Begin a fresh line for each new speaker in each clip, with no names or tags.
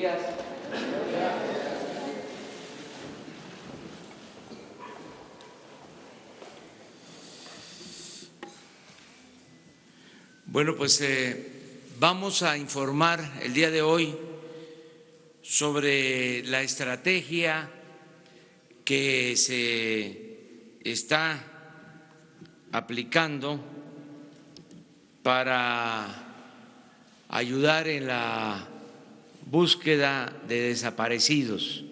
días. Bueno, pues vamos a informar el día de hoy sobre la estrategia que se está aplicando para ayudar en la búsqueda de desaparecidos.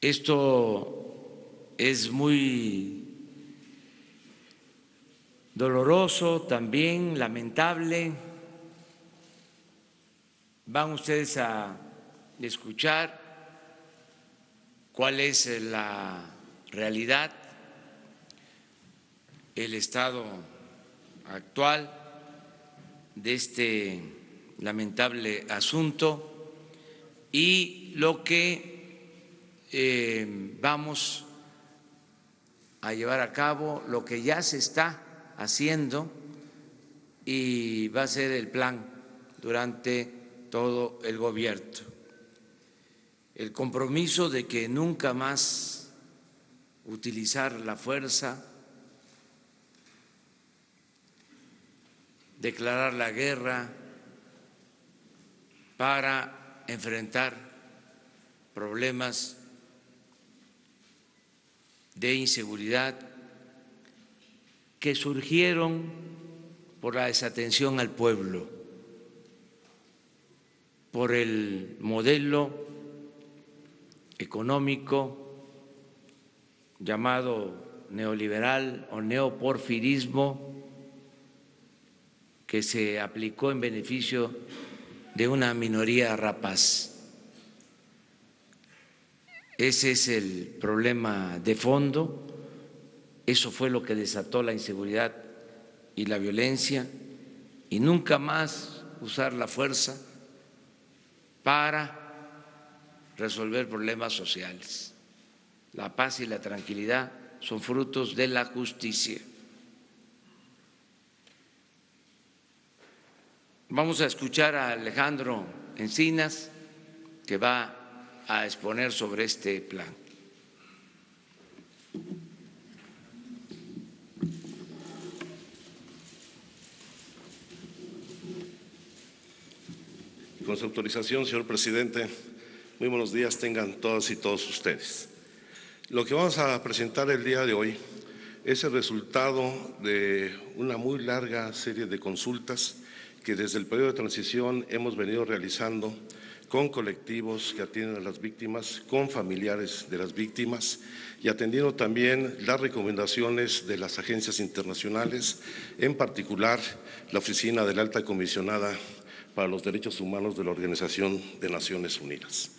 Esto es muy doloroso, también lamentable. Van ustedes a escuchar cuál es la realidad, el estado actual de este lamentable asunto y lo que vamos a llevar a cabo, lo que ya se está haciendo y va a ser el plan durante todo el gobierno. El compromiso de que nunca más utilizar la fuerza, declarar la guerra para enfrentar problemas de inseguridad que surgieron por la desatención al pueblo, por el modelo económico llamado neoliberal o neoporfirismo que se aplicó en beneficio de una minoría rapaz. Ese es el problema de fondo. Eso fue lo que desató la inseguridad y la violencia, y nunca más usar la fuerza para resolver problemas sociales. La paz y la tranquilidad son frutos de la justicia. Vamos a escuchar a Alejandro Encinas, que va a exponer sobre este plan.
Con su autorización, señor presidente, muy buenos días tengan todas y todos ustedes. Lo que vamos a presentar el día de hoy es el resultado de una muy larga serie de consultas que desde el periodo de transición hemos venido realizando con colectivos que atienden a las víctimas, con familiares de las víctimas y atendiendo también las recomendaciones de las agencias internacionales, en particular la Oficina de la Alta Comisionada para los Derechos Humanos de la Organización de Naciones Unidas.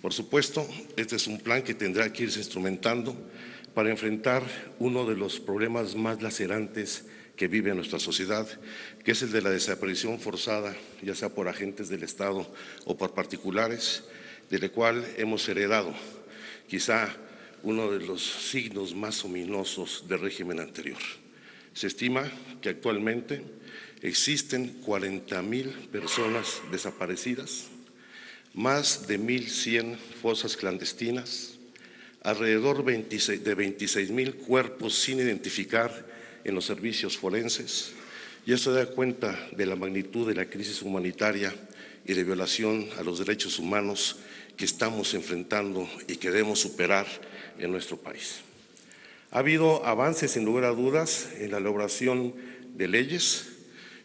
Por supuesto, este es un plan que tendrá que irse instrumentando para enfrentar uno de los problemas más lacerantes que vive nuestra sociedad, que es el de la desaparición forzada, ya sea por agentes del Estado o por particulares, del cual hemos heredado quizá uno de los signos más ominosos del régimen anterior. Se estima que actualmente existen 40,000 personas desaparecidas, más de 1,100 fosas clandestinas, alrededor de 26,000 cuerpos sin identificar en los servicios forenses, y esto da cuenta de la magnitud de la crisis humanitaria y de violación a los derechos humanos que estamos enfrentando y que debemos superar en nuestro país. Ha habido avances, sin lugar a dudas, en la elaboración de leyes,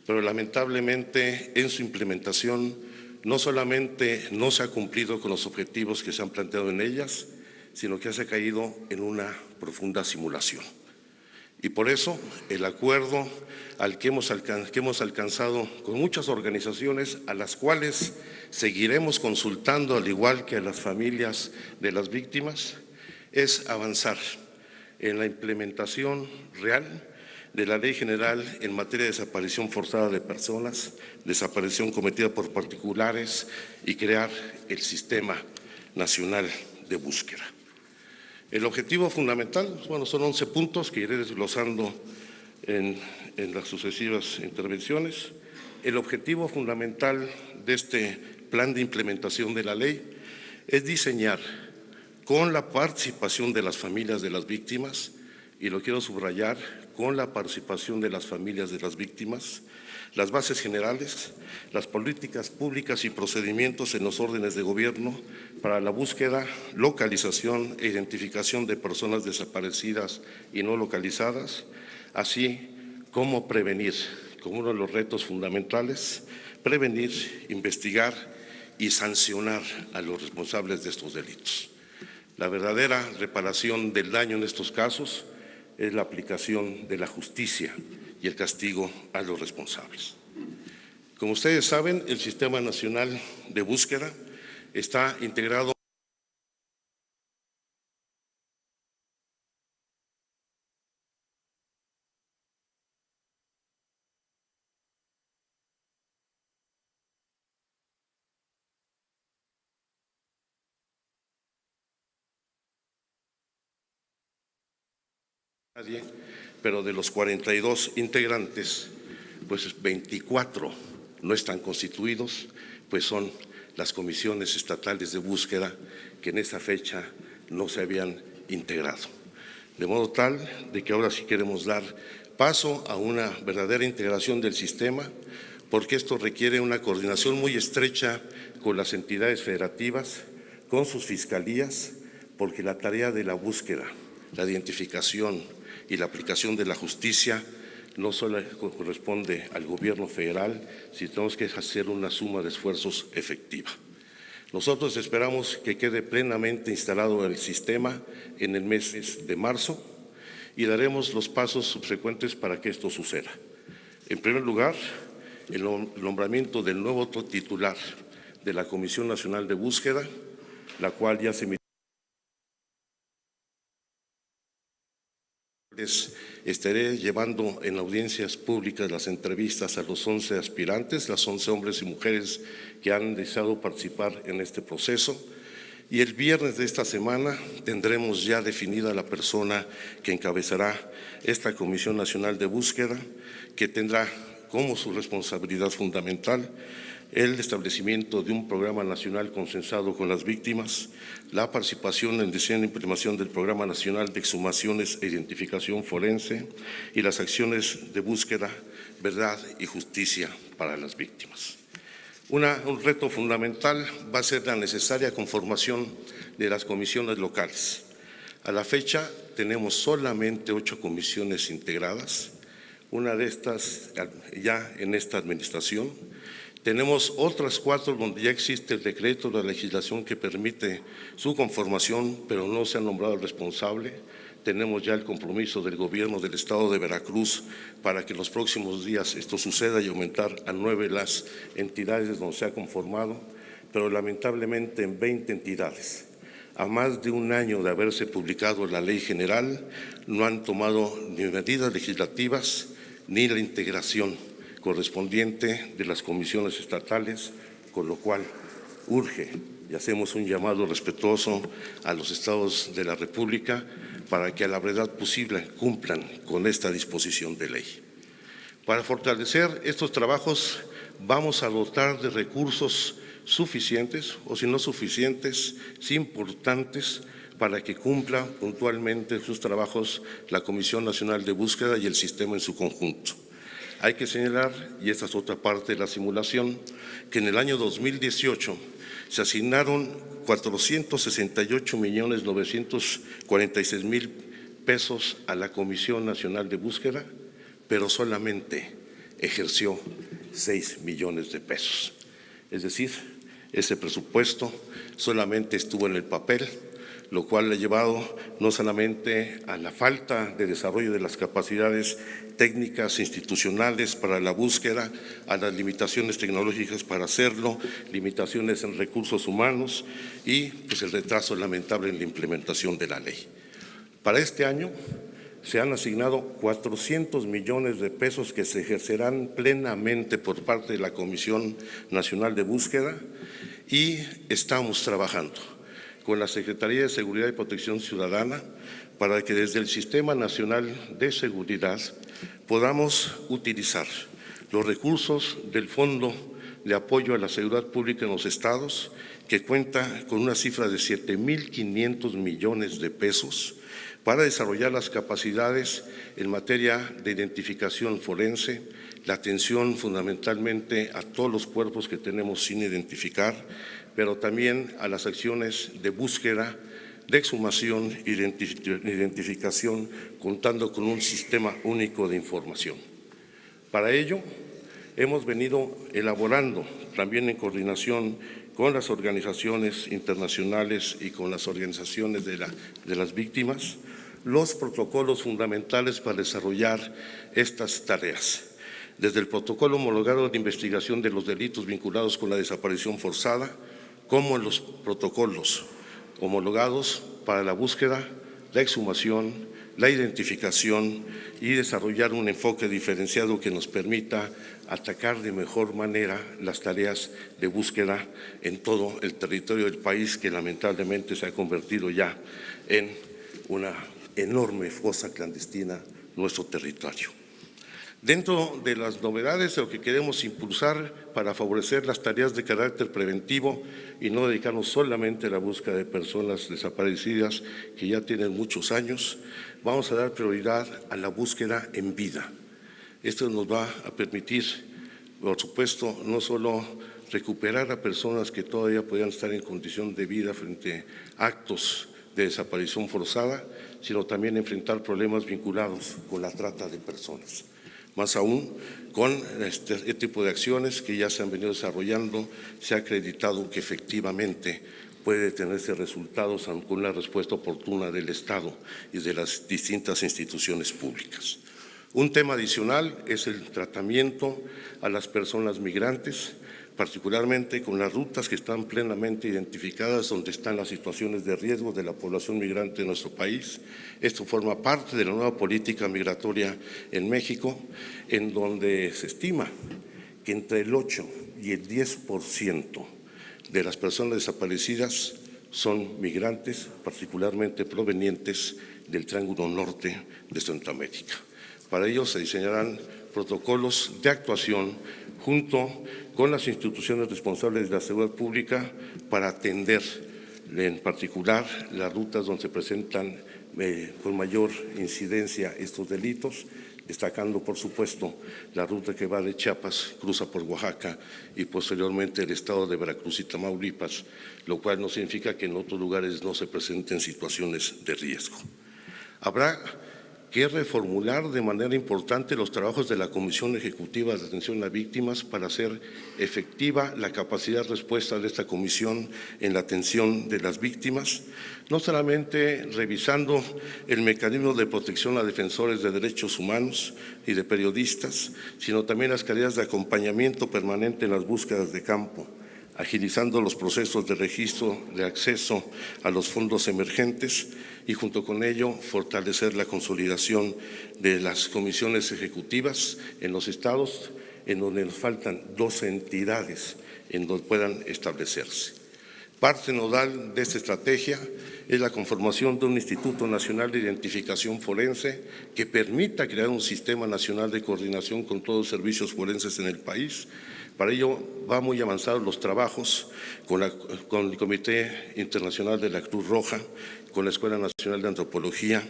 pero lamentablemente en su implementación no solamente no se ha cumplido con los objetivos que se han planteado en ellas, sino que se ha caído en una profunda simulación. Y por eso el acuerdo al que hemos alcanzado con muchas organizaciones, a las cuales seguiremos consultando, al igual que a las familias de las víctimas, es avanzar en la implementación real de la Ley General en materia de desaparición forzada de personas, desaparición cometida por particulares y crear el Sistema Nacional de Búsqueda. El objetivo fundamental, bueno, son 11 puntos que iré desglosando en las sucesivas intervenciones. El objetivo fundamental de este plan de implementación de la ley es diseñar con la participación de las familias de las víctimas, y lo quiero subrayar, con la participación de las familias de las víctimas, las bases generales, las políticas públicas y procedimientos en los órdenes de gobierno para la búsqueda, localización e identificación de personas desaparecidas y no localizadas, así como prevenir, como uno de los retos fundamentales, prevenir, investigar y sancionar a los responsables de estos delitos. La verdadera reparación del daño en estos casos es la aplicación de la justicia y el castigo a los responsables. Como ustedes saben, el Sistema Nacional de Búsqueda está integrado pero de los 42 integrantes, pues 24 no están constituidos, pues son las comisiones estatales de búsqueda que en esa fecha no se habían integrado. De modo tal de que ahora sí queremos dar paso a una verdadera integración del sistema, porque esto requiere una coordinación muy estrecha con las entidades federativas, con sus fiscalías, porque la tarea de la búsqueda, la identificación y la aplicación de la justicia no solo corresponde al gobierno federal, sino tenemos que hacer una suma de esfuerzos efectiva. Nosotros esperamos que quede plenamente instalado el sistema en el mes de marzo y daremos los pasos subsecuentes para que esto suceda. En primer lugar, el nombramiento del nuevo titular de la Comisión Nacional de Búsqueda, la cual ya se estaré llevando en audiencias públicas las entrevistas a los 11 aspirantes, las 11 hombres y mujeres que han deseado participar en este proceso. Y el viernes de esta semana tendremos ya definida la persona que encabezará esta Comisión Nacional de Búsqueda, que tendrá como su responsabilidad fundamental el establecimiento de un programa nacional consensado con las víctimas, la participación en diseño e implementación del Programa Nacional de Exhumaciones e Identificación Forense y las acciones de búsqueda, verdad y justicia para las víctimas. Un reto fundamental va a ser la necesaria conformación de las comisiones locales. A la fecha tenemos solamente 8 comisiones integradas, una de estas ya en esta administración. Tenemos otras 4 donde ya existe el decreto de la legislación que permite su conformación, pero no se ha nombrado el responsable. Tenemos ya el compromiso del gobierno del estado de Veracruz para que en los próximos días esto suceda y aumentar a 9 las entidades donde se ha conformado, pero lamentablemente en 20 entidades. A más de un año de haberse publicado la ley general, no han tomado ni medidas legislativas ni la integración correspondiente de las comisiones estatales, con lo cual urge y hacemos un llamado respetuoso a los estados de la República para que a la brevedad posible cumplan con esta disposición de ley. Para fortalecer estos trabajos vamos a dotar de recursos suficientes, o si no suficientes, sí importantes, para que cumpla puntualmente sus trabajos la Comisión Nacional de Búsqueda y el sistema en su conjunto. Hay que señalar, y esta es otra parte de la simulación, que en el año 2018 se asignaron 468.946.000 pesos a la Comisión Nacional de Búsqueda, pero solamente ejerció 6 millones de pesos. Es decir, ese presupuesto solamente estuvo en el papel, lo cual ha llevado no solamente a la falta de desarrollo de las capacidades técnicas institucionales para la búsqueda, a las limitaciones tecnológicas para hacerlo, limitaciones en recursos humanos y pues el retraso lamentable en la implementación de la ley. Para este año se han asignado 400 millones de pesos que se ejercerán plenamente por parte de la Comisión Nacional de Búsqueda y estamos trabajando con la Secretaría de Seguridad y Protección Ciudadana para que desde el Sistema Nacional de Seguridad podamos utilizar los recursos del Fondo de apoyo a la seguridad pública en los estados, que cuenta con una cifra de 7.500 millones de pesos para desarrollar las capacidades en materia de identificación forense, la atención fundamentalmente a todos los cuerpos que tenemos sin identificar, pero también a las acciones de búsqueda, de exhumación y identificación, contando con un sistema único de información. Para ello, hemos venido elaborando, también en coordinación con las organizaciones internacionales y con las organizaciones de las víctimas, los protocolos fundamentales para desarrollar estas tareas. Desde el protocolo homologado de investigación de los delitos vinculados con la desaparición forzada, como en los protocolos homologados para la búsqueda, la exhumación, la identificación y desarrollar un enfoque diferenciado que nos permita atacar de mejor manera las tareas de búsqueda en todo el territorio del país, que lamentablemente se ha convertido ya en una enorme fosa clandestina nuestro territorio. Dentro de las novedades, lo que queremos impulsar para favorecer las tareas de carácter preventivo y no dedicarnos solamente a la búsqueda de personas desaparecidas que ya tienen muchos años, vamos a dar prioridad a la búsqueda en vida. Esto nos va a permitir, por supuesto, no solo recuperar a personas que todavía podían estar en condición de vida frente a actos de desaparición forzada, sino también enfrentar problemas vinculados con la trata de personas. Más aún, con este tipo de acciones que ya se han venido desarrollando, se ha acreditado que efectivamente puede tenerse resultados con una respuesta oportuna del Estado y de las distintas instituciones públicas. Un tema adicional es el tratamiento a las personas migrantes, particularmente con las rutas que están plenamente identificadas donde están las situaciones de riesgo de la población migrante en nuestro país. Esto forma parte de la nueva política migratoria en México, en donde se estima que entre el 8 y el 10% de las personas desaparecidas son migrantes, particularmente provenientes del Triángulo Norte de Centroamérica. Para ello se diseñarán protocolos de actuación junto con las instituciones responsables de la seguridad pública para atender en particular las rutas donde se presentan con mayor incidencia estos delitos, destacando por supuesto la ruta que va de Chiapas, cruza por Oaxaca y posteriormente el estado de Veracruz y Tamaulipas, lo cual no significa que en otros lugares no se presenten situaciones de riesgo. Habrá que reformular de manera importante los trabajos de la Comisión Ejecutiva de Atención a Víctimas para hacer efectiva la capacidad de respuesta de esta comisión en la atención de las víctimas, no solamente revisando el mecanismo de protección a defensores de derechos humanos y de periodistas, sino también las tareas de acompañamiento permanente en las búsquedas de campo, agilizando los procesos de registro de acceso a los fondos emergentes y junto con ello fortalecer la consolidación de las comisiones ejecutivas en los estados, en donde nos faltan 12 entidades en donde puedan establecerse. Parte nodal de esta estrategia es la conformación de un Instituto Nacional de Identificación Forense que permita crear un sistema nacional de coordinación con todos los servicios forenses en el país. Para ello va muy avanzados los trabajos con el Comité Internacional de la Cruz Roja, con la Escuela Nacional de Antropología,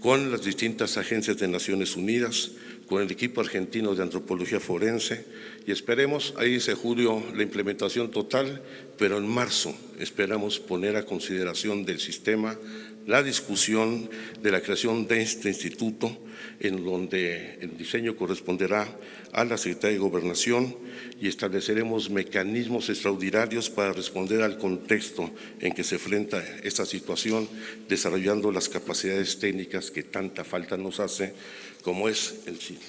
con las distintas agencias de Naciones Unidas, con el equipo argentino de Antropología Forense y esperemos, ahí dice julio, la implementación total, pero en marzo esperamos poner a consideración del sistema la discusión de la creación de este instituto, en donde el diseño corresponderá a la Secretaría de Gobernación y estableceremos mecanismos extraordinarios para responder al contexto en que se enfrenta esta situación, desarrollando las capacidades técnicas que tanta falta nos hace, como es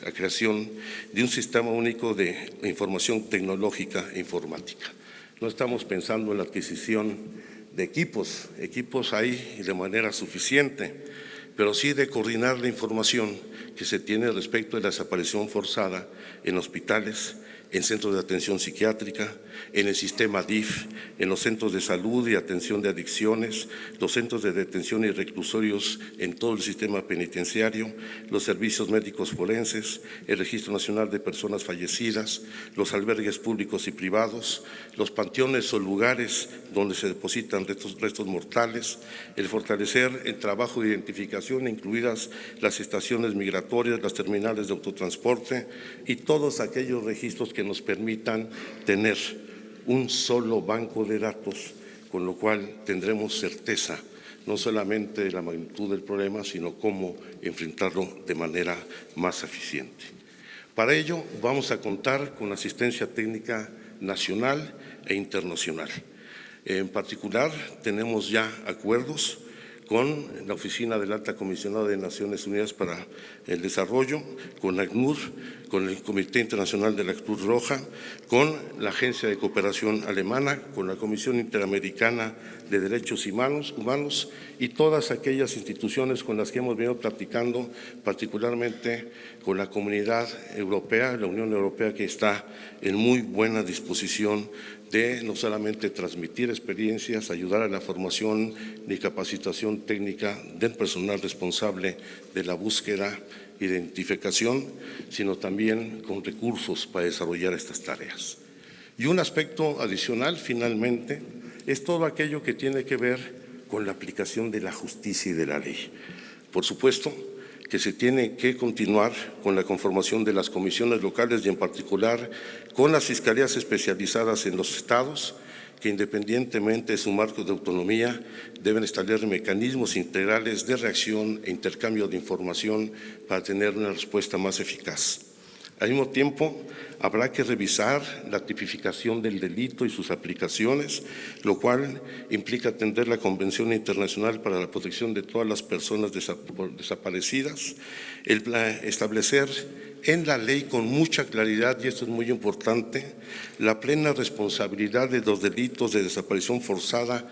la creación de un sistema único de información tecnológica e informática. No estamos pensando en la adquisición de equipos hay de manera suficiente, pero sí de coordinar la información que se tiene respecto de la desaparición forzada en hospitales en centros de atención psiquiátrica, en el sistema DIF, en los centros de salud y atención de adicciones, los centros de detención y reclusorios en todo el sistema penitenciario, los servicios médicos forenses, el Registro Nacional de Personas Fallecidas, los albergues públicos y privados, los panteones o lugares donde se depositan restos mortales, el fortalecer el trabajo de identificación, incluidas las estaciones migratorias, las terminales de autotransporte y todos aquellos registros que nos permitan tener un solo banco de datos, con lo cual tendremos certeza no solamente de la magnitud del problema, sino cómo enfrentarlo de manera más eficiente. Para ello vamos a contar con asistencia técnica nacional e internacional. En particular, tenemos ya acuerdos con la Oficina del Alta Comisionada de Naciones Unidas para el Desarrollo, con ACNUR, con el Comité Internacional de la Cruz Roja, con la Agencia de Cooperación Alemana, con la Comisión Interamericana de Derechos Humanos y todas aquellas instituciones con las que hemos venido platicando, particularmente con la Comunidad Europea, la Unión Europea, que está en muy buena disposición de no solamente transmitir experiencias, ayudar a la formación y capacitación técnica del personal responsable de la búsqueda e identificación, sino también con recursos para desarrollar estas tareas. Y un aspecto adicional, finalmente, es todo aquello que tiene que ver con la aplicación de la justicia y de la ley. Por supuesto que se tiene que continuar con la conformación de las comisiones locales y en particular con las fiscalías especializadas en los estados, que independientemente de su marco de autonomía deben establecer mecanismos integrales de reacción e intercambio de información para tener una respuesta más eficaz. Al mismo tiempo, habrá que revisar la tipificación del delito y sus aplicaciones, lo cual implica atender la Convención Internacional para la Protección de todas las personas desaparecidas, establecer en la ley con mucha claridad, y esto es muy importante, la plena responsabilidad de los delitos de desaparición forzada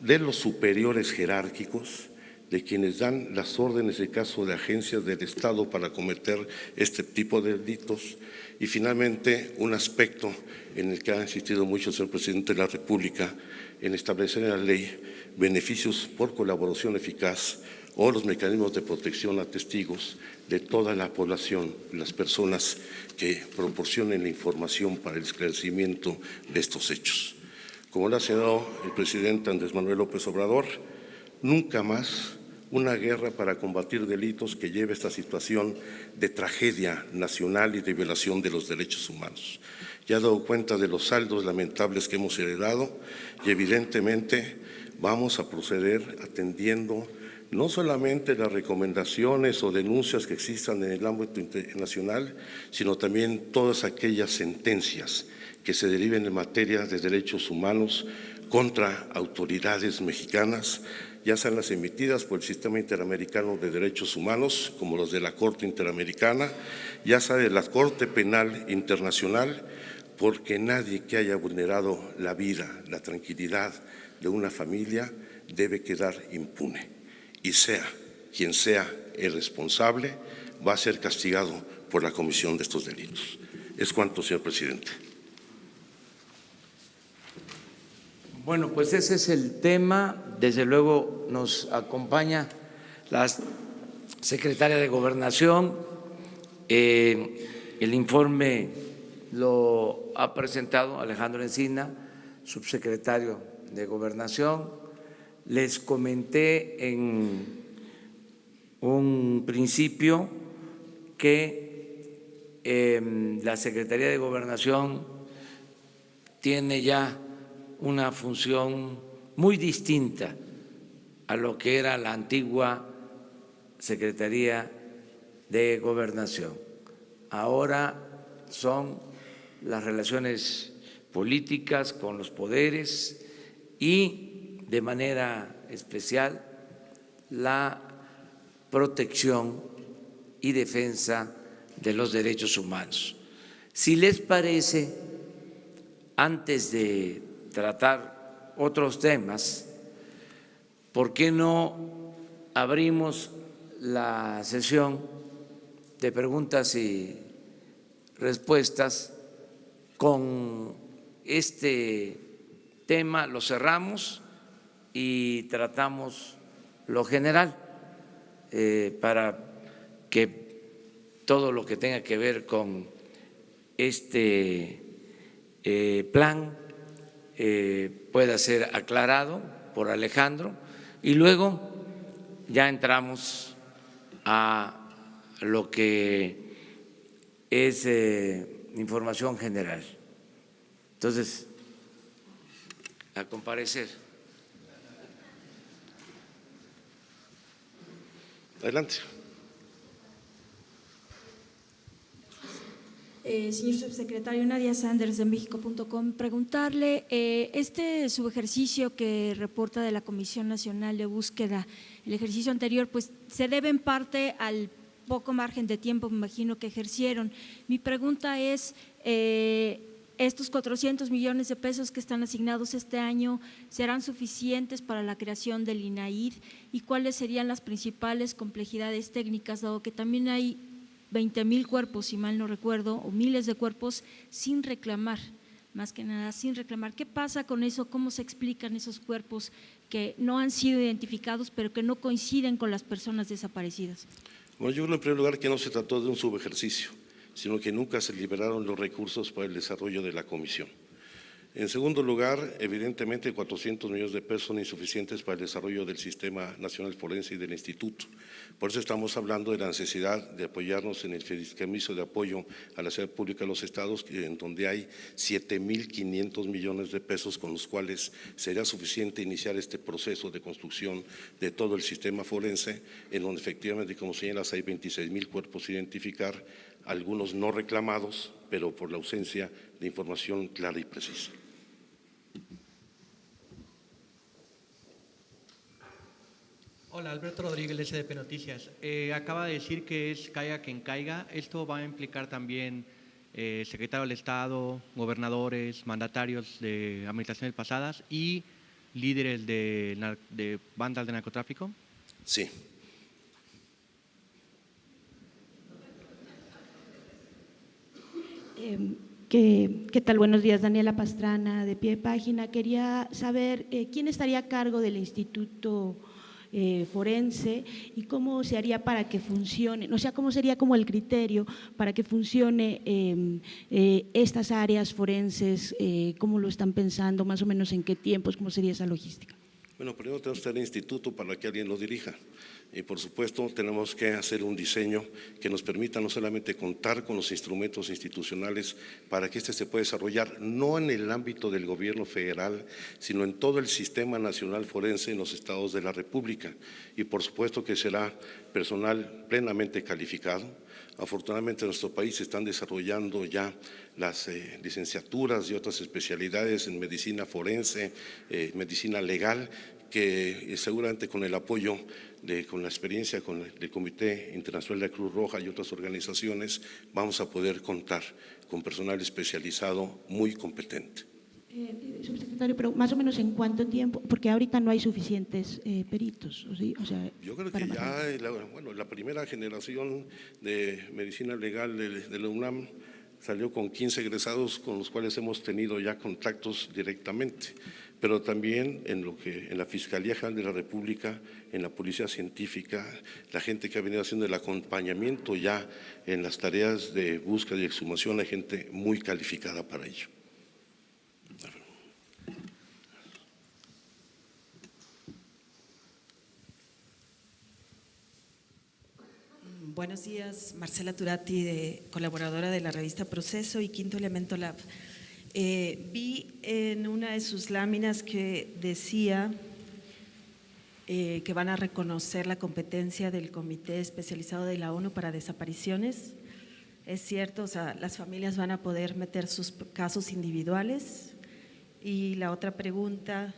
de los superiores jerárquicos, de quienes dan las órdenes en caso de agencias del Estado para cometer este tipo de delitos. Y finalmente, un aspecto en el que ha insistido mucho el señor Presidente de la República, en establecer en la ley beneficios por colaboración eficaz o los mecanismos de protección a testigos de toda la población, las personas que proporcionen la información para el esclarecimiento de estos hechos. Como lo ha señalado el presidente Andrés Manuel López Obrador, nunca más una guerra para combatir delitos que lleve a esta situación de tragedia nacional y de violación de los derechos humanos. Ya he dado cuenta de los saldos lamentables que hemos heredado y evidentemente vamos a proceder atendiendo no solamente las recomendaciones o denuncias que existan en el ámbito internacional, sino también todas aquellas sentencias que se deriven en materia de derechos humanos contra autoridades mexicanas, ya sean las emitidas por el Sistema Interamericano de Derechos Humanos, como los de la Corte Interamericana, ya sea de la Corte Penal Internacional, porque nadie que haya vulnerado la vida, la tranquilidad de una familia debe quedar impune. Y sea quien sea el responsable, va a ser castigado por la comisión de estos delitos. Es cuanto, señor presidente.
Bueno, pues ese es el tema. Desde luego nos acompaña la secretaria de Gobernación. El informe lo ha presentado Alejandro Encina, subsecretario de Gobernación. Les comenté en un principio que la Secretaría de Gobernación tiene ya una función muy distinta a lo que era la antigua Secretaría de Gobernación. Ahora son las relaciones políticas con los poderes y de manera especial la protección y defensa de los derechos humanos. Si les parece, antes de tratar otros temas, ¿por qué no abrimos la sesión de preguntas y respuestas con este tema lo cerramos y tratamos lo general para que todo lo que tenga que ver con este plan pueda ser aclarado por Alejandro y luego ya entramos a lo que es información general. Entonces, a comparecer.
Adelante.
Señor subsecretario, Nadia Sanders de México.com, preguntarle, este subejercicio que reporta de la Comisión Nacional de Búsqueda, el ejercicio anterior, pues se debe en parte al poco margen de tiempo, me imagino, que ejercieron. Mi pregunta es, ¿estos 400 millones de pesos que están asignados este año serán suficientes para la creación del INAID? ¿Y cuáles serían las principales complejidades técnicas, dado que también hay 20,000 cuerpos, si mal no recuerdo, o miles de cuerpos sin reclamar, más que nada sin reclamar? ¿Qué pasa con eso? ¿Cómo se explican esos cuerpos que no han sido identificados, pero que no coinciden con las personas desaparecidas?
Bueno, yo creo en primer lugar que no se trató de un subejercicio, sino que nunca se liberaron los recursos para el desarrollo de la comisión. En segundo lugar, evidentemente 400 millones de pesos son insuficientes para el desarrollo del Sistema Nacional Forense y del Instituto. Por eso estamos hablando de la necesidad de apoyarnos en el fideicomiso de apoyo a la seguridad pública de los estados, en donde hay 7,500 millones de pesos con los cuales sería suficiente iniciar este proceso de construcción de todo el sistema forense, en donde efectivamente, como señalas, hay 26,000 cuerpos a identificar, algunos no reclamados, pero por la ausencia de información clara y precisa.
Hola, Alberto Rodríguez, SDP Noticias. Acaba de decir que es caiga quien caiga. ¿Esto va a implicar también secretario del Estado, gobernadores, mandatarios de administraciones pasadas y líderes de bandas de narcotráfico?
Sí.
¿Qué tal? Buenos días, Daniela Pastrana, de Pie de Página. Quería saber quién estaría a cargo del Instituto Forense y cómo se haría para que funcione, o sea, cómo sería como el criterio para que funcione estas áreas forenses, cómo lo están pensando, más o menos en qué tiempos, cómo sería esa logística.
Bueno, primero tenemos que tener el instituto para que alguien lo dirija. Y por supuesto tenemos que hacer un diseño que nos permita no solamente contar con los instrumentos institucionales para que este se pueda desarrollar, no en el ámbito del gobierno federal, sino en todo el sistema nacional forense en los estados de la República. Y por supuesto que será personal plenamente calificado. Afortunadamente en nuestro país se están desarrollando ya las licenciaturas y otras especialidades en medicina forense, medicina legal, que seguramente con el apoyo, con la experiencia del Comité Internacional de la Cruz Roja y otras organizaciones, vamos a poder contar con personal especializado muy competente.
Subsecretario, pero más o menos en cuánto tiempo, porque ahorita no hay suficientes peritos, ¿sí? O sea,
yo creo que ya, la primera generación de medicina legal de la UNAM salió con 15 egresados con los cuales hemos tenido ya contactos directamente, pero también en la Fiscalía General de la República, en la Policía Científica, la gente que ha venido haciendo el acompañamiento ya en las tareas de búsqueda y exhumación, hay gente muy calificada para ello.
Buenos días, Marcela Turati, colaboradora de la revista Proceso y Quinto Elemento Lab. Vi en una de sus láminas que decía que van a reconocer la competencia del Comité Especializado de la ONU para Desapariciones. ¿Es cierto? O sea, las familias van a poder meter sus casos individuales. Y la otra pregunta,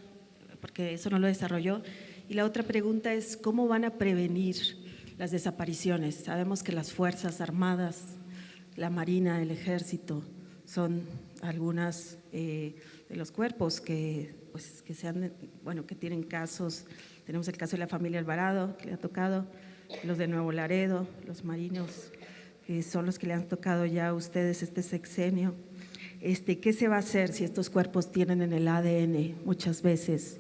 porque eso no lo desarrolló, y la otra pregunta es ¿cómo van a prevenir las desapariciones? Sabemos que las Fuerzas Armadas, la Marina, el Ejército, son algunas de los cuerpos que tienen casos. Tenemos el caso de la familia Alvarado, que le ha tocado, los de Nuevo Laredo, los marinos, que son los que le han tocado ya a ustedes este sexenio. ¿Qué se va a hacer si estos cuerpos tienen en el ADN muchas veces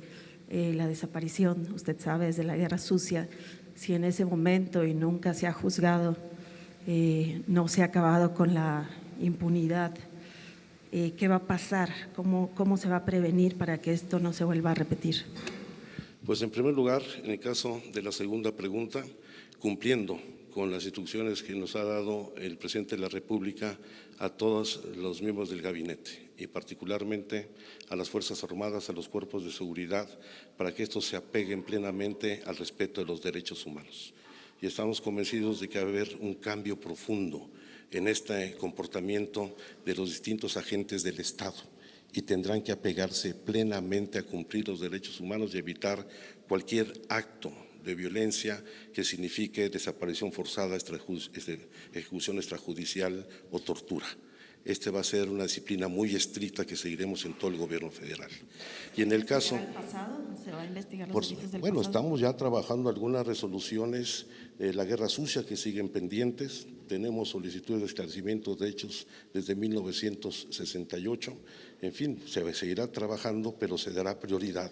la desaparición? Usted sabe, desde la Guerra Sucia, si en ese momento y nunca se ha juzgado, no se ha acabado con la impunidad, ¿qué va a pasar? ¿Cómo se va a prevenir para que esto no se vuelva a repetir?
Pues en primer lugar, en el caso de la segunda pregunta, cumpliendo con las instrucciones que nos ha dado el presidente de la República a todos los miembros del gabinete y particularmente a las Fuerzas Armadas, a los cuerpos de seguridad, para que estos se apeguen plenamente al respeto de los derechos humanos. Y estamos convencidos de que va a haber un cambio profundo en este comportamiento de los distintos agentes del Estado y tendrán que apegarse plenamente a cumplir los derechos humanos y evitar cualquier acto de violencia que signifique desaparición forzada, ejecución extrajudicial o tortura. Va a ser una disciplina muy estricta que seguiremos en todo el gobierno federal. Y en el caso…
¿Se va a investigar los delitos del
bueno,
pasado?
estamos ya trabajando algunas resoluciones de la Guerra Sucia que siguen pendientes. Tenemos solicitudes de esclarecimiento de hechos desde 1968. En fin, se seguirá trabajando, pero se dará prioridad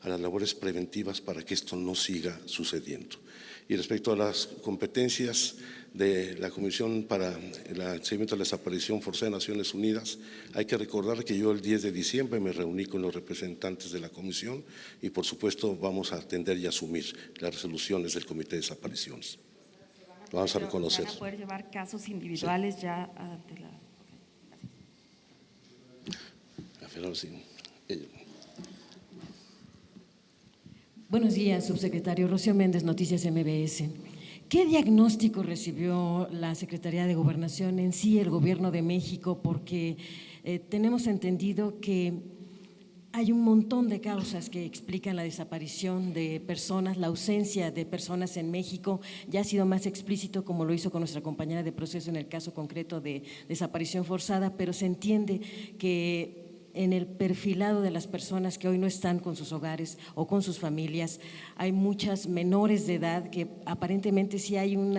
a las labores preventivas para que esto no siga sucediendo. Y respecto a las competencias de la Comisión para el Seguimiento de la Desaparición Forzada de Naciones Unidas, hay que recordar que yo el 10 de diciembre me reuní con los representantes de la Comisión y por supuesto vamos a atender y asumir las resoluciones del Comité de Desapariciones. Lo vamos a reconocer.
¿Van a poder llevar casos individuales ya ante la…
Buenos días, subsecretario. Rocío Méndez, Noticias MBS. ¿Qué diagnóstico recibió la Secretaría de Gobernación, en sí el Gobierno de México? Porque tenemos entendido que hay un montón de causas que explican la desaparición de personas, la ausencia de personas en México. Ya ha sido más explícito, como lo hizo con nuestra compañera de proceso en el caso concreto de desaparición forzada, pero se entiende que en el perfilado de las personas que hoy no están con sus hogares o con sus familias, hay muchas menores de edad que aparentemente sí hay un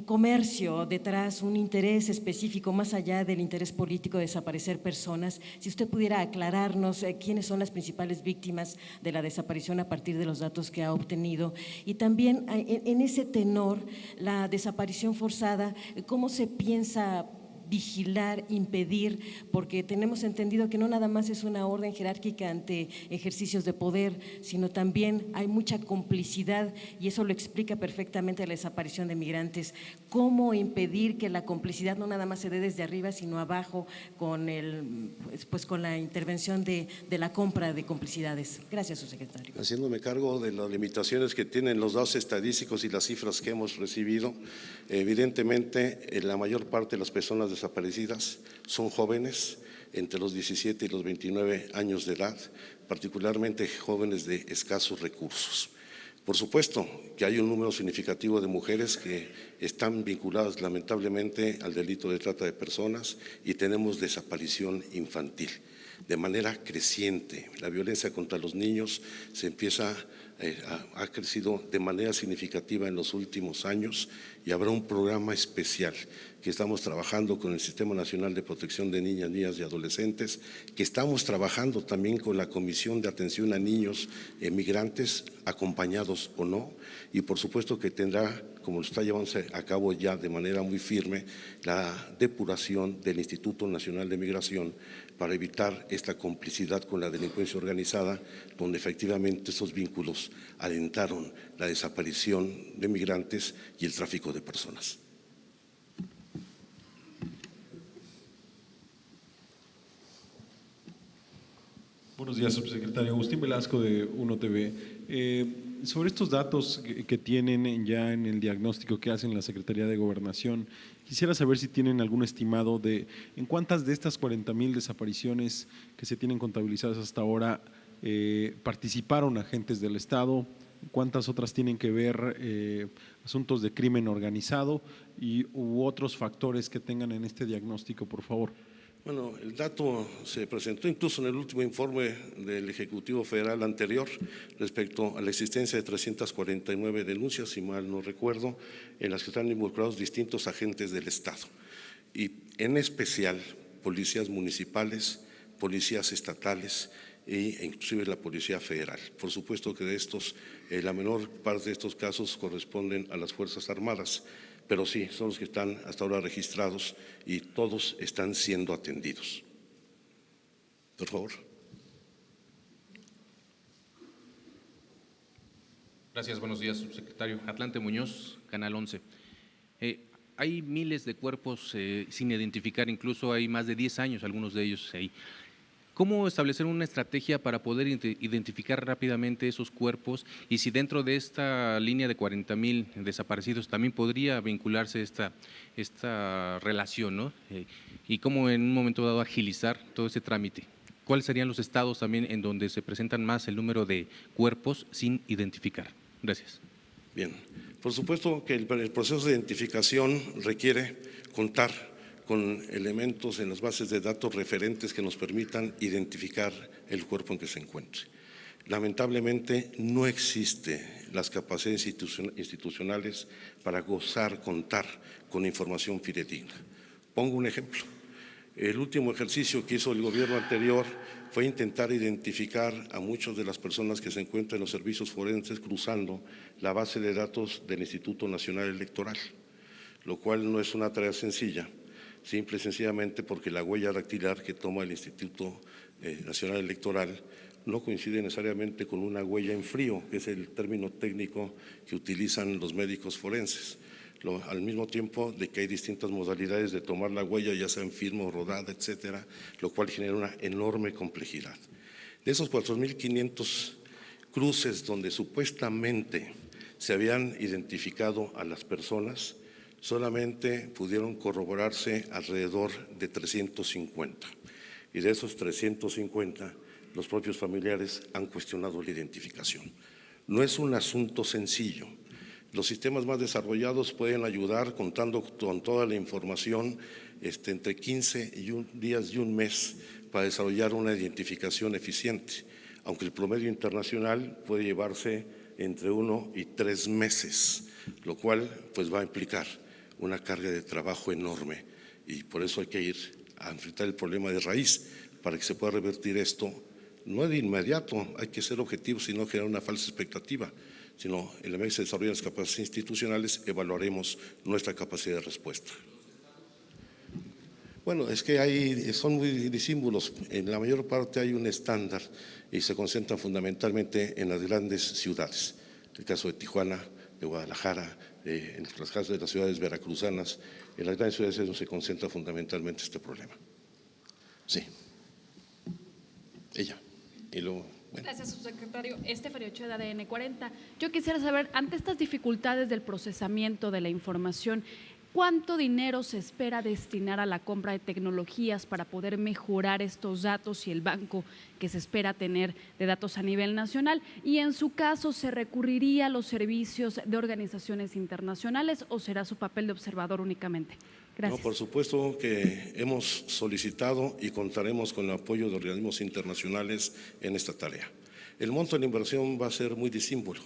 comercio detrás, un interés específico más allá del interés político de desaparecer personas. Si usted pudiera aclararnos quiénes son las principales víctimas de la desaparición a partir de los datos que ha obtenido, y también en ese tenor, la desaparición forzada, ¿cómo se piensa vigilar, impedir? Porque tenemos entendido que no nada más es una orden jerárquica ante ejercicios de poder, sino también hay mucha complicidad, y eso lo explica perfectamente la desaparición de migrantes. ¿Cómo impedir que la complicidad no nada más se dé desde arriba, sino abajo con la intervención de la compra de complicidades? Gracias, subsecretario.
Haciéndome cargo de las limitaciones que tienen los datos estadísticos y las cifras que hemos recibido, evidentemente la mayor parte de las personas desaparecidas son jóvenes entre los 17 y los 29 años de edad, particularmente jóvenes de escasos recursos. Por supuesto que hay un número significativo de mujeres que están vinculadas lamentablemente al delito de trata de personas y tenemos desaparición infantil de manera creciente. La violencia contra los niños ha crecido de manera significativa en los últimos años y habrá un programa especial que estamos trabajando con el Sistema Nacional de Protección de Niñas, Niñas y Adolescentes, que estamos trabajando también con la Comisión de Atención a Niños Migrantes, acompañados o no, y por supuesto que tendrá, como lo está llevándose a cabo ya de manera muy firme, la depuración del Instituto Nacional de Migración para evitar esta complicidad con la delincuencia organizada, donde efectivamente esos vínculos alentaron la desaparición de migrantes y el tráfico de personas.
Buenos días, subsecretario. Agustín Velasco de Uno TV. Sobre estos datos que tienen ya en el diagnóstico que hacen la Secretaría de Gobernación, quisiera saber si tienen algún estimado de en cuántas de estas 40,000 desapariciones que se tienen contabilizadas hasta ahora participaron agentes del Estado, cuántas otras tienen que ver asuntos de crimen organizado u otros factores que tengan en este diagnóstico, por favor.
Bueno, el dato se presentó incluso en el último informe del Ejecutivo Federal anterior respecto a la existencia de 349 denuncias, si mal no recuerdo, en las que están involucrados distintos agentes del Estado. Y en especial policías municipales, policías estatales e inclusive la Policía Federal. Por supuesto que de estos, la menor parte de estos casos corresponden a las Fuerzas Armadas, pero sí, son los que están hasta ahora registrados y todos están siendo atendidos. Por favor.
Gracias, buenos días, subsecretario. Atlante Muñoz, Canal 11. Hay miles de cuerpos sin identificar, incluso hay más de 10 años, algunos de ellos ahí. ¿Cómo establecer una estrategia para poder identificar rápidamente esos cuerpos? Y si dentro de esta línea de 40,000 desaparecidos también podría vincularse esta relación, ¿no? Y cómo en un momento dado agilizar todo ese trámite. ¿Cuáles serían los estados también en donde se presentan más el número de cuerpos sin identificar? Gracias.
Bien, por supuesto que el proceso de identificación requiere contar con elementos en las bases de datos referentes que nos permitan identificar el cuerpo en que se encuentre. Lamentablemente no existen las capacidades institucionales para contar con información fidedigna. Pongo un ejemplo. El último ejercicio que hizo el gobierno anterior fue intentar identificar a muchas de las personas que se encuentran en los servicios forenses cruzando la base de datos del Instituto Nacional Electoral, lo cual no es una tarea sencilla, simple y sencillamente porque la huella dactilar que toma el Instituto Nacional Electoral no coincide necesariamente con una huella en frío, que es el término técnico que utilizan los médicos forenses. Al mismo tiempo de que hay distintas modalidades de tomar la huella, ya sea en firma o rodada, etcétera, lo cual genera una enorme complejidad. De esos 4,500 cruces donde supuestamente se habían identificado a las personas, solamente pudieron corroborarse alrededor de 350. Y de esos 350, los propios familiares han cuestionado la identificación. No es un asunto sencillo. Los sistemas más desarrollados pueden ayudar contando con toda la información entre 15 días y un mes para desarrollar una identificación eficiente, aunque el promedio internacional puede llevarse entre 1 y 3 meses, lo cual pues va a implicar una carga de trabajo enorme y por eso hay que ir a enfrentar el problema de raíz para que se pueda revertir esto. No de inmediato, hay que ser objetivos y no generar una falsa expectativa, sino en la medida que se desarrollan las capacidades institucionales, evaluaremos nuestra capacidad de respuesta. Bueno, es que son muy disímbolos. En la mayor parte hay un estándar y se concentran fundamentalmente en las grandes ciudades. El caso de Tijuana, de Guadalajara, en los casos de las ciudades veracruzanas, en las grandes ciudades es donde se concentra fundamentalmente este problema. Sí. Ella. Y luego, bueno.
Gracias, subsecretario. Estefanía Ochoa, de ADN 40. Yo quisiera saber, ante estas dificultades del procesamiento de la información, ¿cuánto dinero se espera destinar a la compra de tecnologías para poder mejorar estos datos y el banco que se espera tener de datos a nivel nacional? Y en su caso, ¿se recurriría a los servicios de organizaciones internacionales o será su papel de observador únicamente? Gracias.
No, por supuesto que hemos solicitado y contaremos con el apoyo de organismos internacionales en esta tarea. El monto de la inversión va a ser muy disímbolo,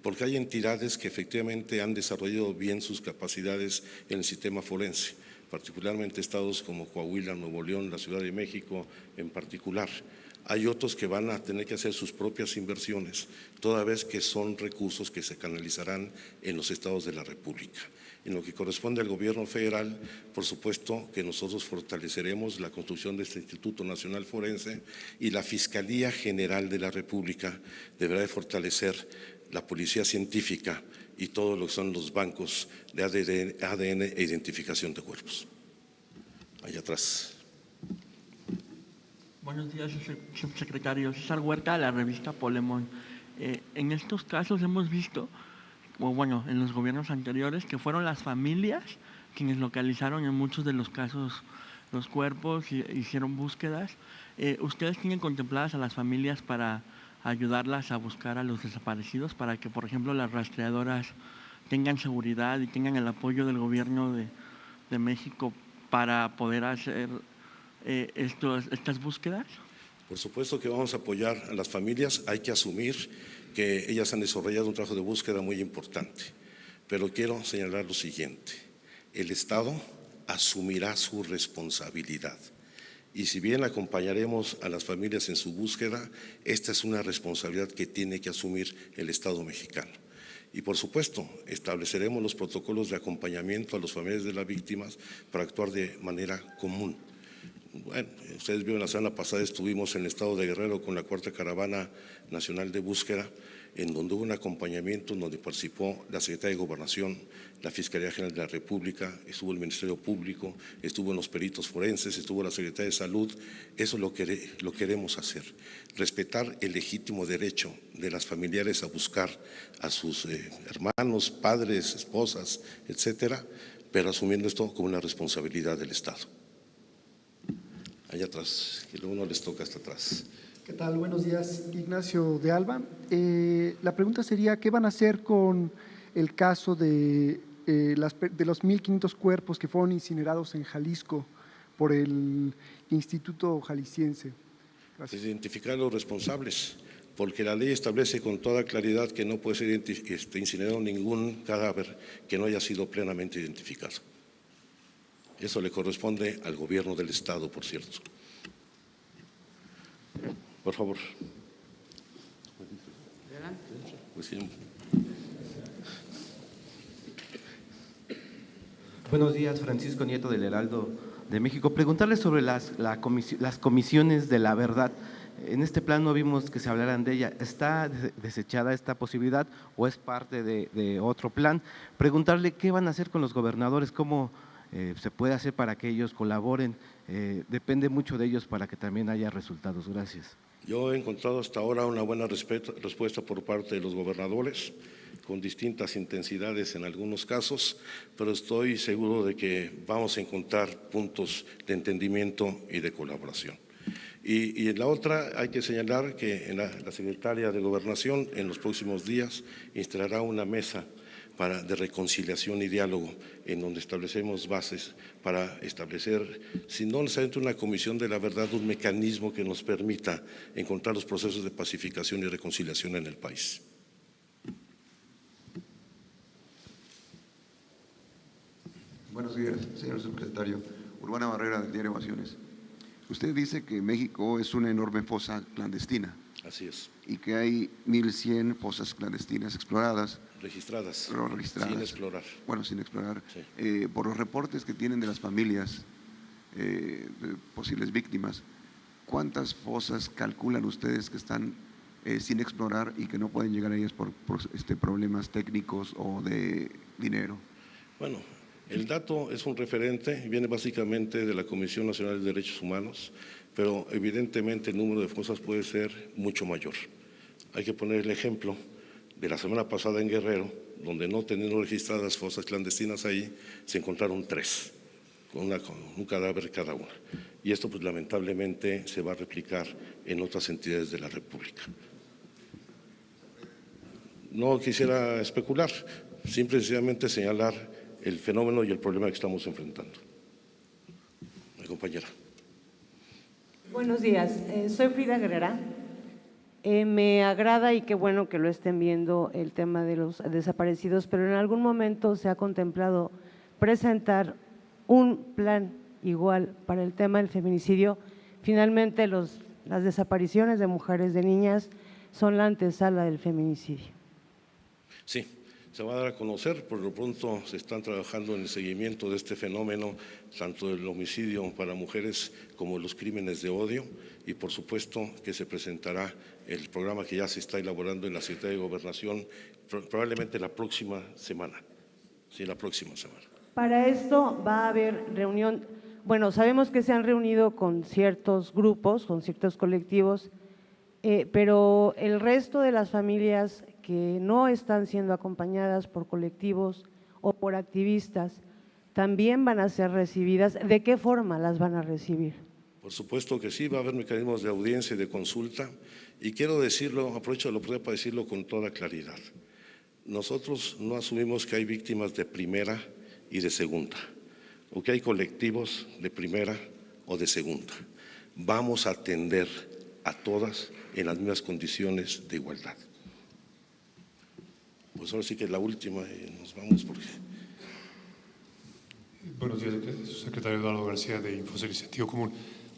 porque hay entidades que efectivamente han desarrollado bien sus capacidades en el sistema forense, particularmente estados como Coahuila, Nuevo León, la Ciudad de México en particular. Hay otros que van a tener que hacer sus propias inversiones, toda vez que son recursos que se canalizarán en los estados de la República. En lo que corresponde al gobierno federal, por supuesto que nosotros fortaleceremos la construcción de este Instituto Nacional Forense y la Fiscalía General de la República deberá de fortalecer la policía científica y todo lo que son los bancos de ADN e identificación de cuerpos. Allá atrás.
Buenos días, subsecretario. César Huerta, de la revista Polemón. En estos casos hemos visto, o bueno, en los gobiernos anteriores, que fueron las familias quienes localizaron en muchos de los casos los cuerpos y hicieron búsquedas. ¿Ustedes tienen contempladas a las familias para ayudarlas a buscar a los desaparecidos, para que, por ejemplo, las rastreadoras tengan seguridad y tengan el apoyo del gobierno de México para poder hacer estas búsquedas?
Por supuesto que vamos a apoyar a las familias. Hay que asumir que ellas han desarrollado un trabajo de búsqueda muy importante, pero quiero señalar lo siguiente: el Estado asumirá su responsabilidad. Y si bien acompañaremos a las familias en su búsqueda, esta es una responsabilidad que tiene que asumir el Estado mexicano. Y por supuesto, estableceremos los protocolos de acompañamiento a los familiares de las víctimas para actuar de manera común. Bueno, ustedes vieron la semana pasada, estuvimos en el estado de Guerrero con la 4ª Caravana Nacional de Búsqueda, en donde hubo un acompañamiento, en donde participó la Secretaría de Gobernación, la Fiscalía General de la República, estuvo el Ministerio Público, estuvo los peritos forenses, estuvo la Secretaría de Salud. Eso lo queremos hacer, respetar el legítimo derecho de las familiares a buscar a sus hermanos, padres, esposas, etcétera, pero asumiendo esto como una responsabilidad del Estado. Allá atrás, que luego no les toca hasta atrás.
¿Qué tal? Buenos días, Ignacio de Alba. La pregunta sería, ¿qué van a hacer con el caso de los 1.500 cuerpos que fueron incinerados en Jalisco por el Instituto Jalisciense? Gracias.
Identificar a los responsables, porque la ley establece con toda claridad que no puede ser incinerado ningún cadáver que no haya sido plenamente identificado. Eso le corresponde al gobierno del Estado, por cierto. Por favor. Pues sí.
Buenos días, Francisco Nieto del Heraldo de México. Preguntarle sobre las comisiones de la verdad. En este plan no vimos que se hablaran de ella. ¿Está desechada esta posibilidad o es parte de otro plan? Preguntarle qué van a hacer con los gobernadores, cómo se puede hacer para que ellos colaboren. Depende mucho de ellos para que también haya resultados. Gracias.
Yo he encontrado hasta ahora una buena respuesta por parte de los gobernadores, con distintas intensidades en algunos casos, pero estoy seguro de que vamos a encontrar puntos de entendimiento y de colaboración. Y en la otra hay que señalar que la Secretaria de Gobernación en los próximos días instalará una mesa de reconciliación y diálogo, en donde establecemos bases para establecer, si no necesariamente una comisión de la verdad, un mecanismo que nos permita encontrar los procesos de pacificación y reconciliación en el país.
Buenos días, señor subsecretario. Urbana Barrera, del diario Ovaciones. Usted dice que México es una enorme fosa clandestina.
Así es.
Y que hay 1.100 fosas clandestinas exploradas.
Registradas.
Sin
explorar.
Bueno, sin explorar.
Sí.
Por los reportes que tienen de las familias de posibles víctimas, ¿cuántas fosas calculan ustedes que están sin explorar y que no pueden llegar a ellas por problemas técnicos o de dinero?
Bueno, el dato es un referente, viene básicamente de la Comisión Nacional de Derechos Humanos, pero evidentemente el número de fosas puede ser mucho mayor. Hay que poner el ejemplo de la semana pasada en Guerrero, donde no teniendo registradas fosas clandestinas ahí, se encontraron 3, con un cadáver cada una. Y esto pues lamentablemente se va a replicar en otras entidades de la República. No quisiera especular, simple y sencillamente señalar el fenómeno y el problema que estamos enfrentando. Mi compañera.
Buenos días, soy Frida Guerrera. Me agrada y qué bueno que lo estén viendo el tema de los desaparecidos, pero en algún momento se ha contemplado presentar un plan igual para el tema del feminicidio. Finalmente las desapariciones de mujeres, de niñas, son la antesala del feminicidio.
Sí, se va a dar a conocer, por lo pronto se están trabajando en el seguimiento de este fenómeno, tanto del homicidio para mujeres como los crímenes de odio, y por supuesto que se presentará el programa que ya se está elaborando en la Secretaría de Gobernación probablemente la próxima semana. Sí, la próxima semana.
Para esto va a haber reunión, bueno, sabemos que se han reunido con ciertos grupos, con ciertos colectivos, pero el resto de las familias que no están siendo acompañadas por colectivos o por activistas, también van a ser recibidas. ¿De qué forma las van a recibir?
Por supuesto que sí, va a haber mecanismos de audiencia y de consulta, y quiero decirlo, aprovecho la oportunidad para decirlo con toda claridad. Nosotros no asumimos que hay víctimas de primera y de segunda, o que hay colectivos de primera o de segunda. Vamos a atender a todas en las mismas condiciones de igualdad. Pues ahora sí que es la última y nos vamos porque…
Buenos días, secretario Eduardo García de Infocel y Sentido Común.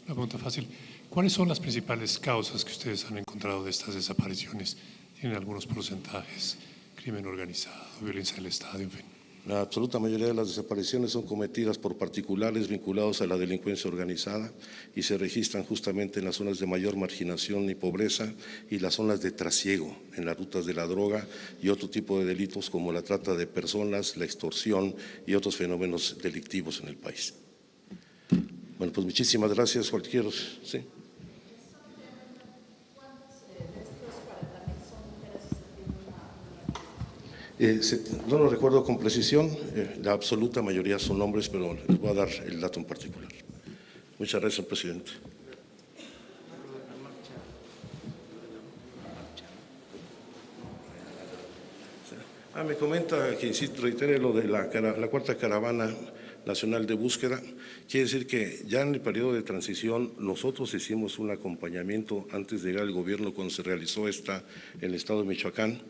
Una pregunta fácil. ¿Cuáles son las principales causas que ustedes han encontrado de estas desapariciones? ¿Tienen algunos porcentajes? ¿Crimen organizado, violencia del Estado, en fin?
La absoluta mayoría de las desapariciones son cometidas por particulares vinculados a la delincuencia organizada y se registran justamente en las zonas de mayor marginación y pobreza y las zonas de trasiego en las rutas de la droga y otro tipo de delitos como la trata de personas, la extorsión y otros fenómenos delictivos en el país. Bueno, pues muchísimas gracias. Cualquier… ¿sí? No lo recuerdo con precisión, la absoluta mayoría son hombres, pero les voy a dar el dato en particular. Muchas gracias, presidente. Me comenta que, insisto, reitere lo de la cuarta caravana nacional de búsqueda. Quiere decir que ya en el periodo de transición nosotros hicimos un acompañamiento antes de llegar al gobierno cuando se realizó esta en el estado de Michoacán.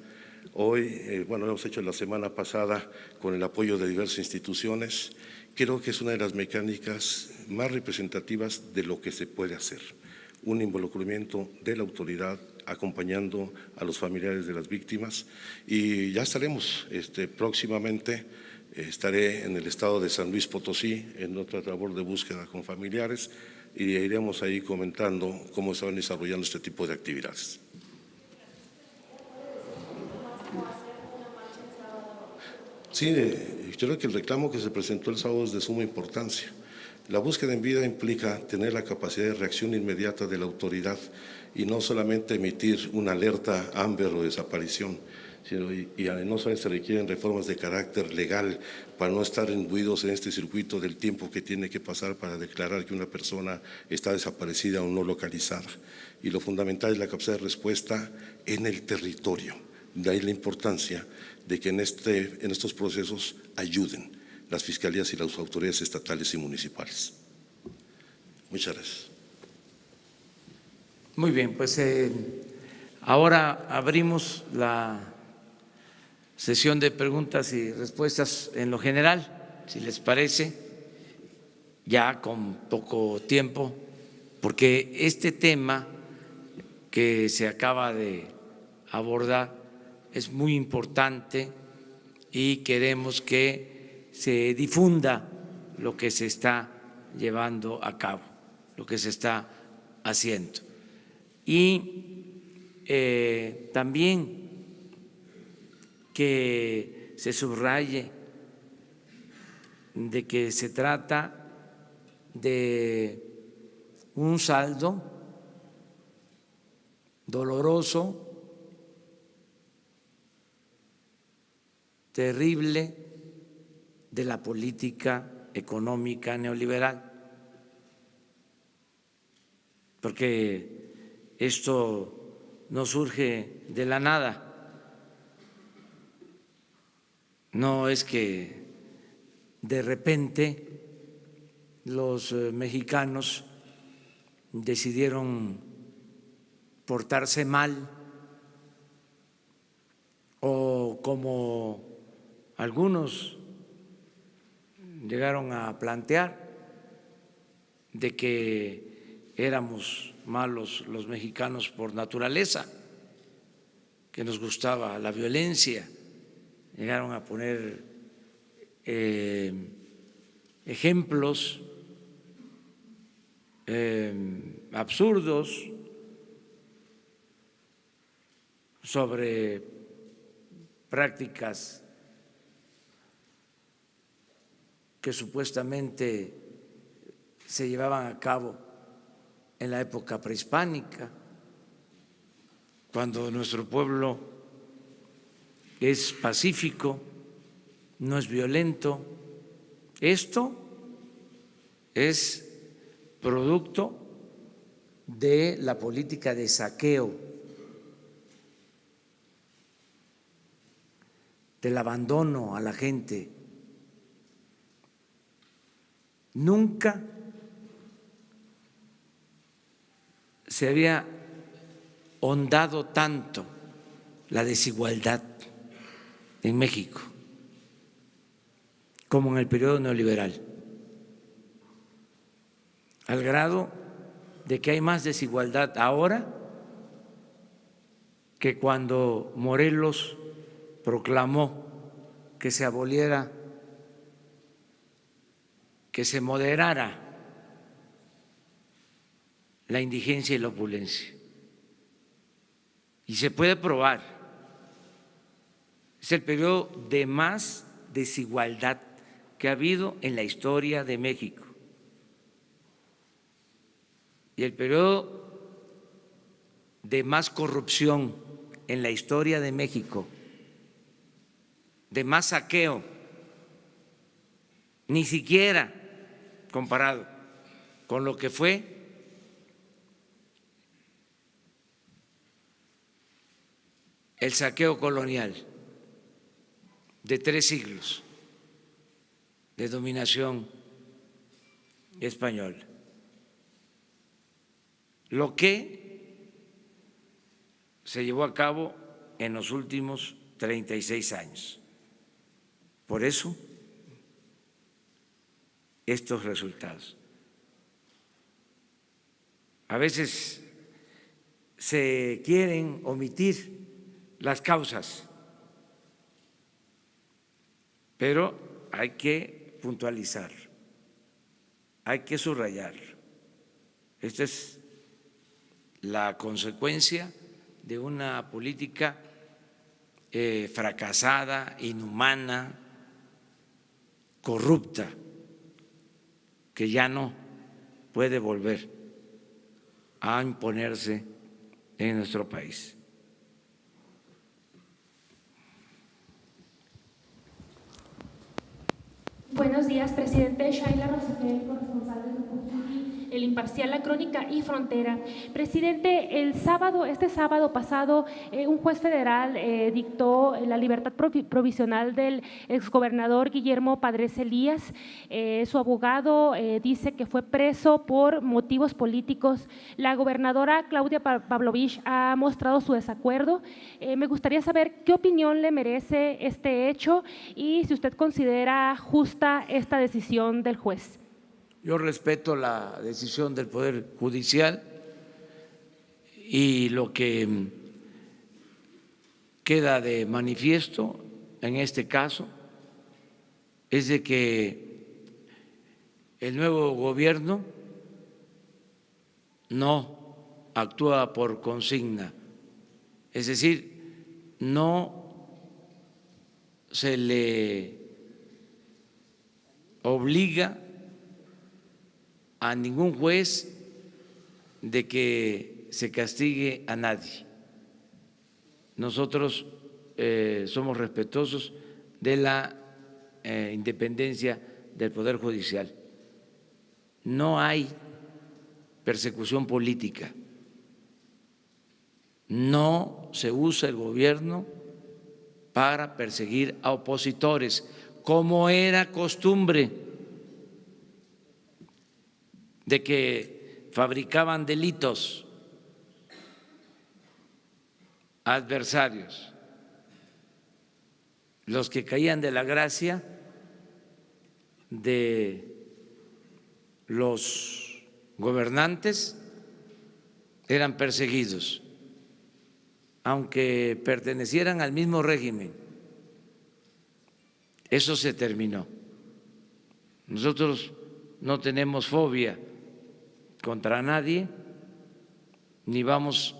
Hoy, bueno, lo hemos hecho la semana pasada con el apoyo de diversas instituciones. Creo que es una de las mecánicas más representativas de lo que se puede hacer. Un involucramiento de la autoridad acompañando a los familiares de las víctimas y ya estaremos próximamente. Estaré en el estado de San Luis Potosí en otra labor de búsqueda con familiares y iremos ahí comentando cómo se van desarrollando este tipo de actividades. Sí, yo creo que el reclamo que se presentó el sábado es de suma importancia. La búsqueda en vida implica tener la capacidad de reacción inmediata de la autoridad y no solamente emitir una alerta Amber o desaparición, sino y no solamente se requieren reformas de carácter legal para no estar imbuidos en este circuito del tiempo que tiene que pasar para declarar que una persona está desaparecida o no localizada. Y lo fundamental es la capacidad de respuesta en el territorio. De ahí la importancia de que en estos procesos ayuden las fiscalías y las autoridades estatales y municipales. Muchas gracias.
Muy bien, pues ahora abrimos la sesión de preguntas y respuestas en lo general, si les parece, ya con poco tiempo, porque este tema que se acaba de abordar es muy importante y queremos que se difunda lo que se está llevando a cabo, lo que se está haciendo. Y también que se subraye de que se trata de un saldo doloroso, terrible de la política económica neoliberal, porque esto no surge de la nada, no es que de repente los mexicanos decidieron portarse mal o como algunos llegaron a plantear de que éramos malos los mexicanos por naturaleza, que nos gustaba la violencia, llegaron a poner ejemplos absurdos sobre prácticas que supuestamente se llevaban a cabo en la época prehispánica, cuando nuestro pueblo es pacífico, no es violento. Esto es producto de la política de saqueo, del abandono a la gente. Nunca se había hondado tanto la desigualdad en México como en el periodo neoliberal, al grado de que hay más desigualdad ahora que cuando Morelos proclamó que se aboliera, que se moderara la indigencia y la opulencia. Y se puede probar. Es el periodo de más desigualdad que ha habido en la historia de México. Y el periodo de más corrupción en la historia de México, de más saqueo, ni siquiera comparado con lo que fue el saqueo colonial de 3 siglos de dominación española. Lo que se llevó a cabo en los últimos 36 años. Por eso, estos resultados. A veces se quieren omitir las causas, pero hay que puntualizar, hay que subrayar. Esta es la consecuencia de una política fracasada, inhumana, corrupta, que ya no puede volver a imponerse en nuestro país.
Buenos días, presidente. Shaila Rosagel, corresponsal de El Imparcial, La Crónica y Frontera. Presidente, este sábado pasado, un juez federal dictó la libertad provisional del exgobernador Guillermo Padres Elías. Su abogado dice que fue preso por motivos políticos. La gobernadora Claudia Pavlovich ha mostrado su desacuerdo. Me gustaría saber qué opinión le merece este hecho y si usted considera justa esta decisión del juez.
Yo respeto la decisión del Poder Judicial y lo que queda de manifiesto en este caso es de que el nuevo gobierno no actúa por consigna, es decir, no se le obliga a ningún juez de que se castigue a nadie. Nosotros somos respetuosos de la independencia del Poder Judicial. No hay persecución política. No se usa el gobierno para perseguir a opositores, como era costumbre de que fabricaban delitos adversarios, los que caían de la gracia de los gobernantes eran perseguidos, aunque pertenecieran al mismo régimen. Eso se terminó. Nosotros no tenemos fobia contra nadie, ni vamos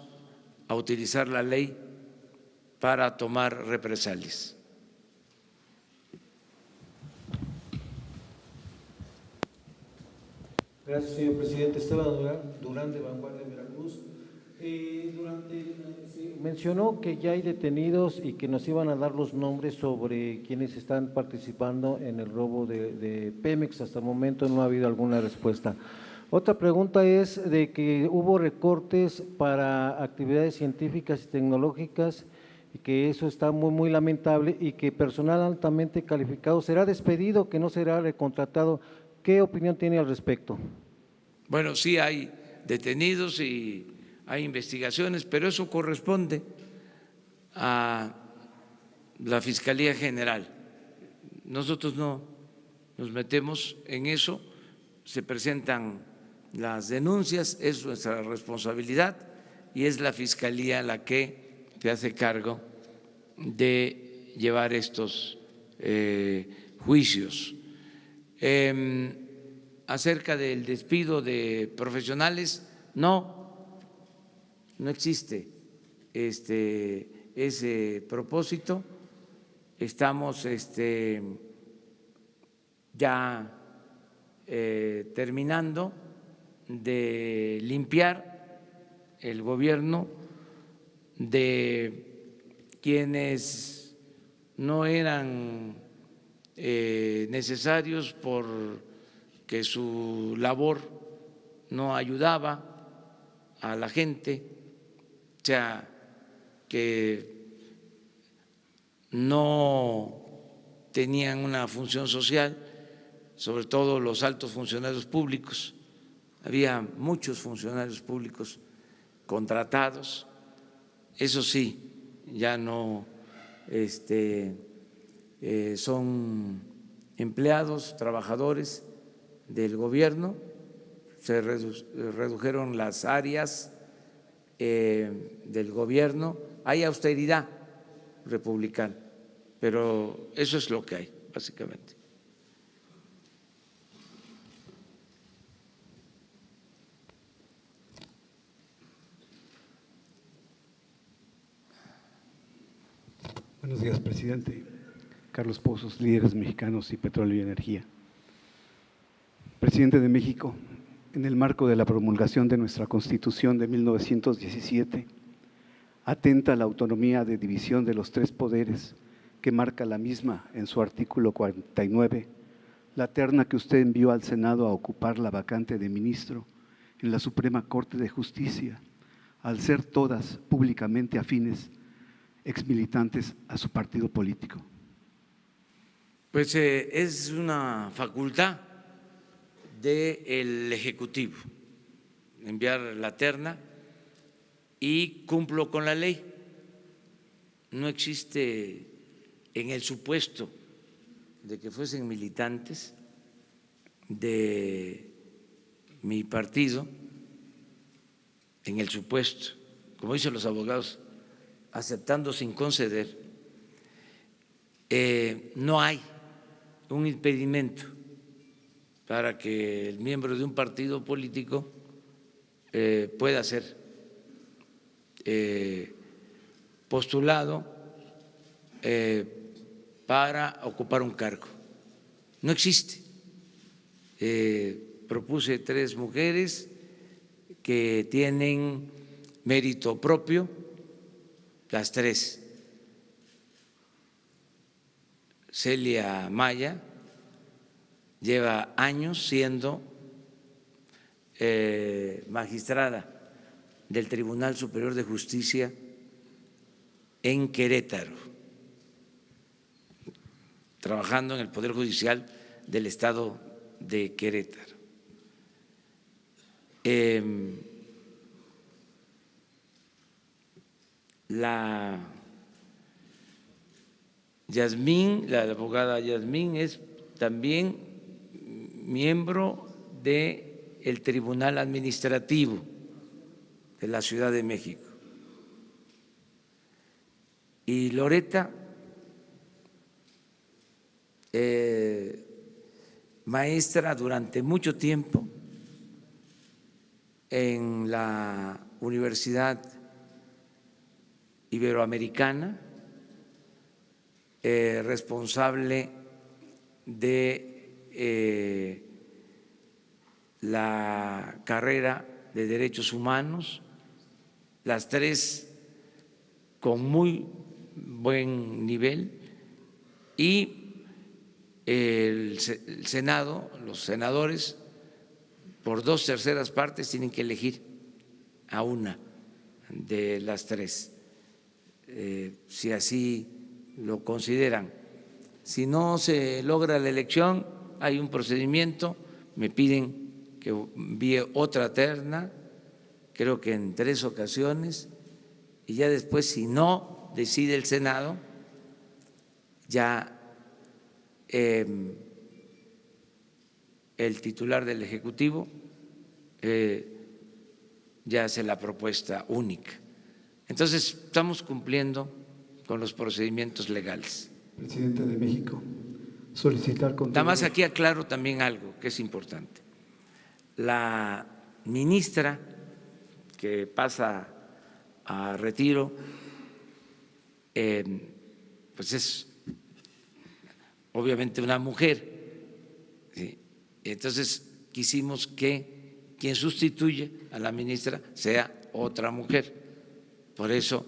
a utilizar la ley para tomar represalias.
Gracias, señor presidente. Esteban Durán, de Vanguardia Veracruz. Mencionó que ya hay detenidos y que nos iban a dar los nombres sobre quienes están participando en el robo de Pemex. Hasta el momento no ha habido alguna respuesta. Otra pregunta es de que hubo recortes para actividades científicas y tecnológicas y que eso está muy lamentable y que personal altamente calificado será despedido, que no será recontratado. ¿Qué opinión tiene al respecto?
Bueno, sí hay detenidos y hay investigaciones, pero eso corresponde a la Fiscalía General. Nosotros no nos metemos en eso, se presentan las denuncias, es nuestra responsabilidad y es la Fiscalía la que se hace cargo de llevar estos juicios. Acerca del despido de profesionales, no existe ese propósito. Estamos ya terminando de limpiar el gobierno de quienes no eran necesarios porque su labor no ayudaba a la gente, o sea, que no tenían una función social, sobre todo los altos funcionarios públicos. Había muchos funcionarios públicos contratados, eso sí, ya no son empleados, trabajadores del gobierno, se redujeron las áreas del gobierno, hay austeridad republicana, pero eso es lo que hay, básicamente.
Buenos días, presidente. Carlos Pozos, Líderes Mexicanos y Petróleo y Energía. Presidente de México, en el marco de la promulgación de nuestra Constitución de 1917, atenta a la autonomía de división de los tres poderes que marca la misma en su artículo 49, la terna que usted envió al Senado a ocupar la vacante de ministro en la Suprema Corte de Justicia, al ser todas públicamente afines, exmilitantes a su partido político.
Pues es una facultad del Ejecutivo enviar la terna y cumplo con la ley. No existe en el supuesto de que fuesen militantes de mi partido, en el supuesto, como dicen los abogados, aceptando sin conceder, no hay un impedimento para que el miembro de un partido político pueda ser postulado para ocupar un cargo. No existe. Propuse 3 mujeres que tienen mérito propio, las 3. Celia Maya lleva años siendo magistrada del Tribunal Superior de Justicia en Querétaro, trabajando en el Poder Judicial del Estado de Querétaro. La abogada Yasmín es también miembro del Tribunal Administrativo de la Ciudad de México. Y Loreta, maestra durante mucho tiempo en la Universidad Iberoamericana, responsable de la carrera de Derechos Humanos, las 3 con muy buen nivel, y el Senado, los senadores, por 2/3 partes tienen que elegir a una de las 3, si así lo consideran. Si no se logra la elección, hay un procedimiento, me piden que envíe otra terna, creo que en 3 ocasiones, y ya después, si no decide el Senado, ya el titular del Ejecutivo ya hace la propuesta única. Entonces, estamos cumpliendo con los procedimientos legales.
Presidente de México, solicitar con…
Nada más aquí aclaro también algo que es importante. La ministra que pasa a retiro, pues es obviamente una mujer, ¿sí? Entonces quisimos que quien sustituye a la ministra sea otra mujer, por eso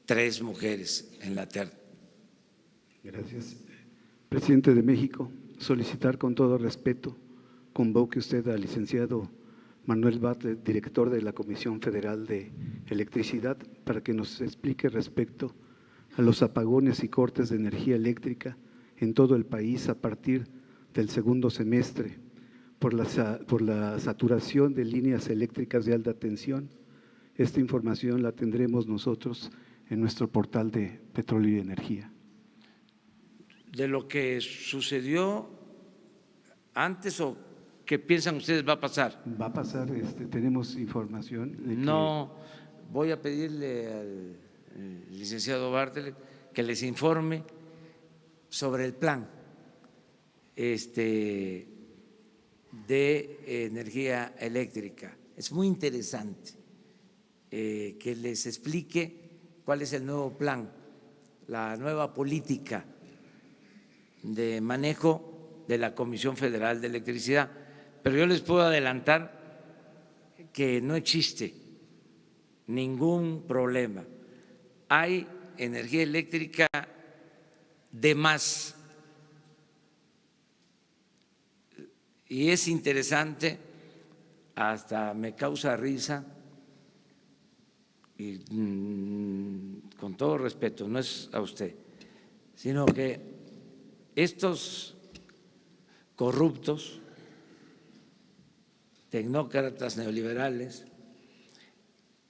3 mujeres en la terna.
Gracias. Presidente de México, solicitar con todo respeto, convoque usted al licenciado Manuel Bartlett, director de la Comisión Federal de Electricidad, para que nos explique respecto a los apagones y cortes de energía eléctrica en todo el país a partir del segundo semestre por la saturación de líneas eléctricas de alta tensión. Esta información la tendremos nosotros en nuestro portal de Petróleo y Energía.
De lo que sucedió antes o que piensan ustedes va a pasar.
Va a pasar, tenemos información. De que…
No, voy a pedirle al licenciado Bartlett que les informe sobre el plan de energía eléctrica. Es muy interesante que les explique cuál es el nuevo plan, la nueva política de manejo de la Comisión Federal de Electricidad. Pero yo les puedo adelantar que no existe ningún problema. Hay energía eléctrica de más. Y es interesante, hasta me causa risa, y con todo respeto, no es a usted, sino que estos corruptos, tecnócratas neoliberales,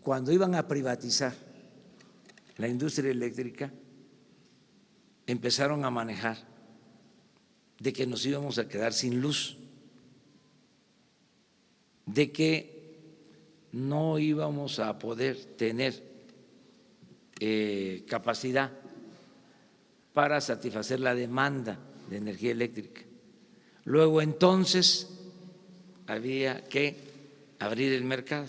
cuando iban a privatizar la industria eléctrica, empezaron a manejar de que nos íbamos a quedar sin luz, de que no íbamos a poder tener capacidad para satisfacer la demanda de energía eléctrica. Luego entonces había que abrir el mercado.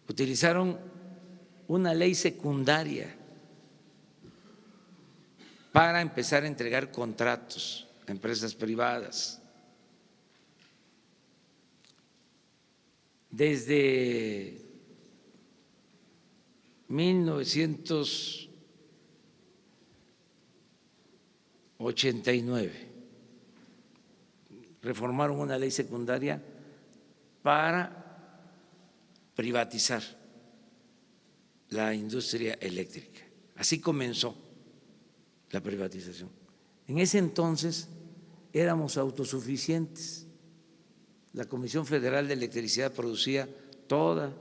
Utilizaron una ley secundaria para empezar a entregar contratos a empresas privadas. Desde 1989 reformaron una ley secundaria para privatizar la industria eléctrica. Así comenzó la privatización. En ese entonces éramos autosuficientes. La Comisión Federal de Electricidad producía toda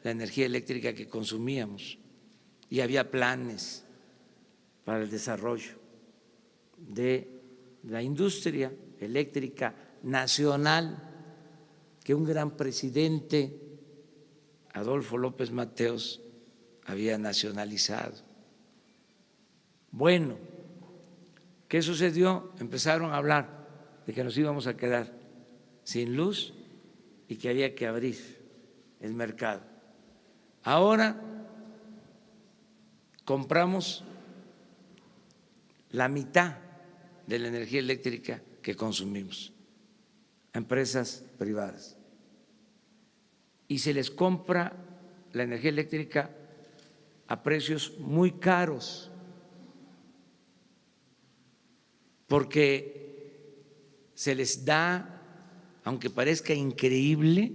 la energía eléctrica que consumíamos y había planes para el desarrollo de la industria eléctrica nacional que un gran presidente, Adolfo López Mateos, había nacionalizado. Bueno, ¿qué sucedió? Empezaron a hablar de que nos íbamos a quedar sin luz y que había que abrir el mercado. Ahora compramos la mitad de la energía eléctrica que consumimos a empresas privadas y se les compra la energía eléctrica a precios muy caros porque se les da, aunque parezca increíble,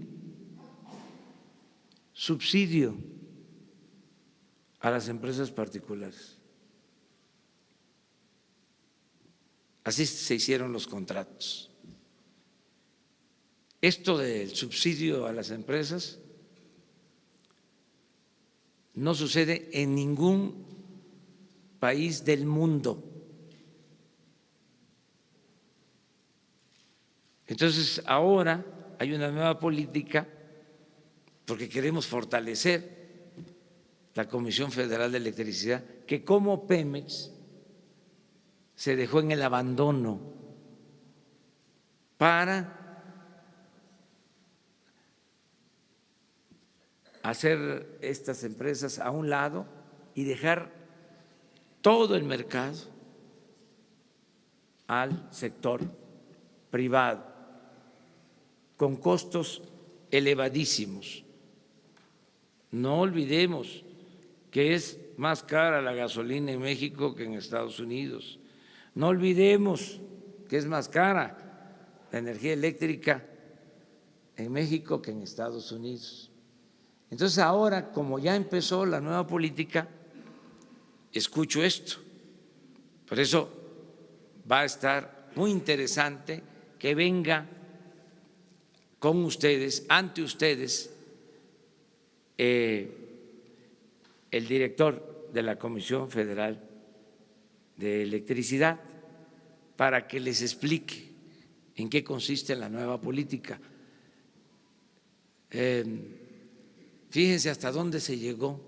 subsidio a las empresas particulares. Así se hicieron los contratos. Esto del subsidio a las empresas no sucede en ningún país del mundo. Entonces, ahora hay una nueva política porque queremos fortalecer la Comisión Federal de Electricidad, que como Pemex se dejó en el abandono para hacer estas empresas a un lado y dejar todo el mercado al sector privado, con costos elevadísimos. No olvidemos que es más cara la gasolina en México que en Estados Unidos. No olvidemos que es más cara la energía eléctrica en México que en Estados Unidos. Entonces ahora, como ya empezó la nueva política, escucho esto. Por eso va a estar muy interesante que venga con ustedes, ante ustedes, el director de la Comisión Federal de Electricidad para que les explique en qué consiste la nueva política. Fíjense hasta dónde se llegó,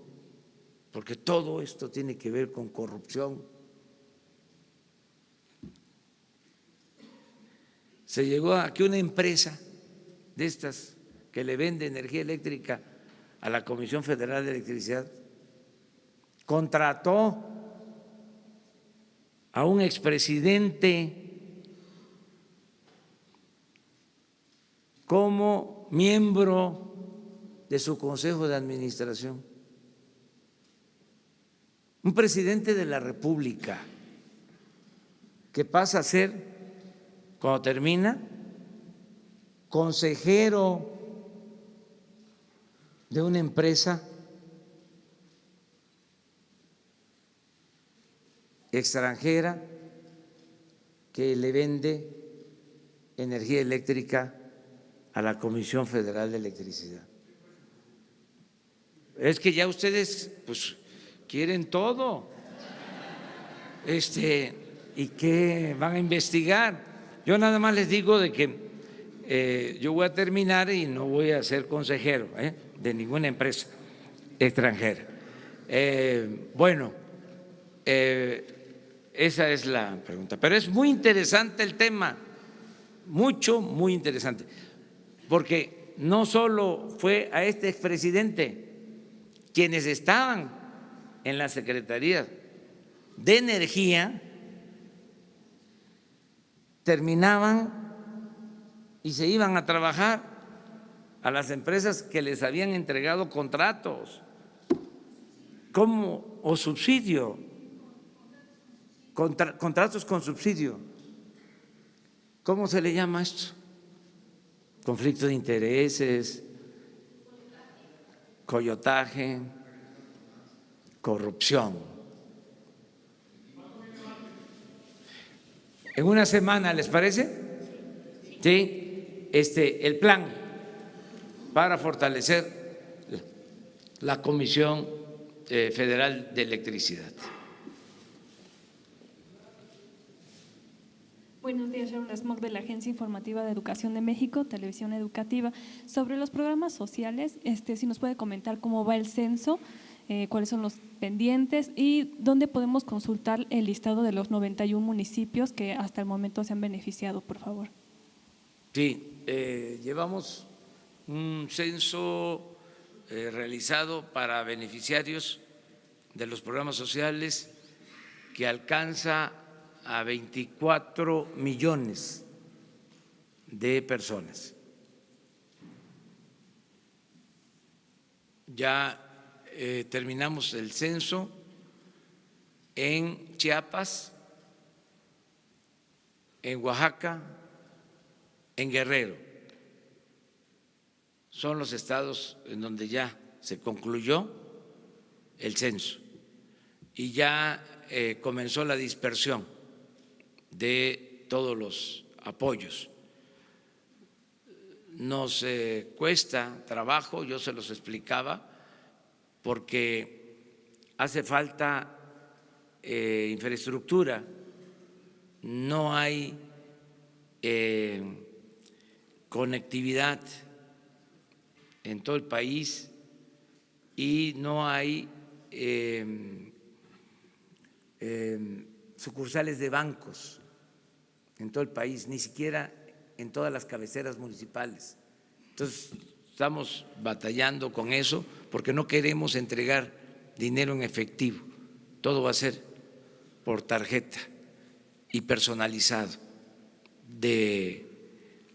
porque todo esto tiene que ver con corrupción. Se llegó a que una empresa de estas que le vende energía eléctrica a la Comisión Federal de Electricidad contrató a un expresidente como miembro de su consejo de administración, un presidente de la República que pasa a ser, cuando termina, consejero de una empresa extranjera que le vende energía eléctrica a la Comisión Federal de Electricidad. Es que ya ustedes pues quieren todo, y que van a investigar. Yo nada más les digo de que yo voy a terminar y no voy a ser consejero de ninguna empresa extranjera. Esa es la pregunta. Pero es muy interesante el tema, muy interesante, porque no solo fue a este expresidente, quienes estaban en la Secretaría de Energía terminaban y se iban a trabajar a las empresas que les habían entregado contratos o subsidio, contratos con subsidio. ¿Cómo se le llama esto? Conflicto de intereses, coyotaje, corrupción. En una semana, ¿les parece? Sí, el plan para fortalecer la Comisión Federal de Electricidad.
Buenos días, Sharon Smock de la Agencia Informativa de Educación de México, Televisión Educativa. Sobre los programas sociales, si nos puede comentar cómo va el censo, cuáles son los pendientes y dónde podemos consultar el listado de los 91 municipios que hasta el momento se han beneficiado, por favor.
Sí, llevamos un censo realizado para beneficiarios de los programas sociales que alcanza a 24 millones de personas. Ya terminamos el censo en Chiapas, en Oaxaca, en Guerrero. Son los estados en donde ya se concluyó el censo y ya comenzó la dispersión de todos los apoyos. Nos cuesta trabajo, yo se los explicaba, porque hace falta infraestructura, no hay conectividad en todo el país y no hay sucursales de bancos en todo el país, ni siquiera en todas las cabeceras municipales. Entonces, estamos batallando con eso porque no queremos entregar dinero en efectivo, todo va a ser por tarjeta y personalizado de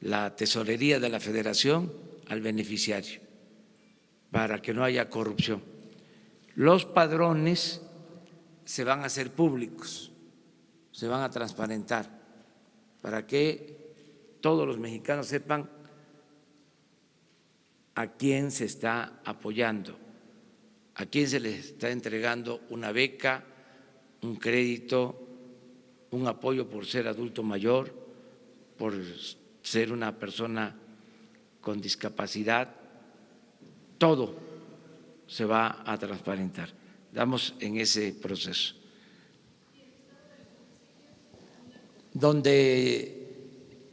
la tesorería de la Federación al beneficiario, para que no haya corrupción. Los padrones se van a hacer públicos, se van a transparentar, para que todos los mexicanos sepan a quién se está apoyando, a quién se les está entregando una beca, un crédito, un apoyo por ser adulto mayor, por ser una persona con discapacidad. Todo se va a transparentar. Estamos en ese proceso. Donde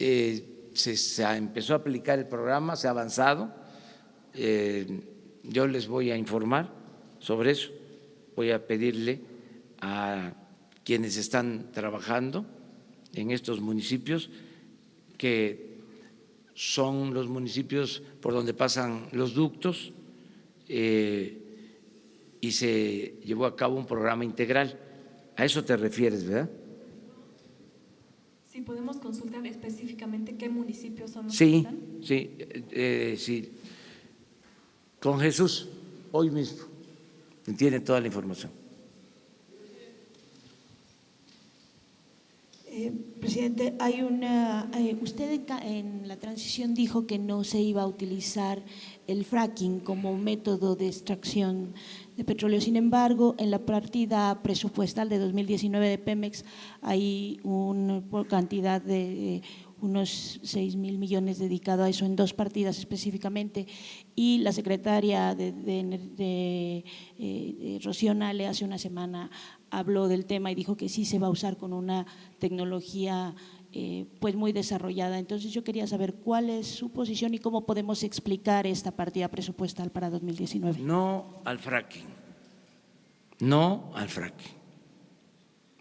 se empezó a aplicar el programa, se ha avanzado. Yo les voy a informar sobre eso. Voy a pedirle a quienes están trabajando en estos municipios, que son los municipios por donde pasan los ductos, y se llevó a cabo un programa integral. A eso te refieres, ¿verdad?
Sí, podemos consultar específicamente qué municipios son los que
Sí,
están.
sí. Con Jesús, hoy mismo, tiene toda la información.
Presidente, hay usted en la transición dijo que no se iba a utilizar el fracking como método de extracción de petróleo. Sin embargo, en la partida presupuestal de 2019 de Pemex hay una cantidad de unos 6,000 millones dedicado a eso en dos partidas específicamente, y la secretaria de Rocío Nale hace una semana habló del tema y dijo que sí se va a usar con una tecnología pues muy desarrollada. Entonces yo quería saber cuál es su posición y cómo podemos explicar esta partida presupuestal para 2019.
No al fracking, no al fracking.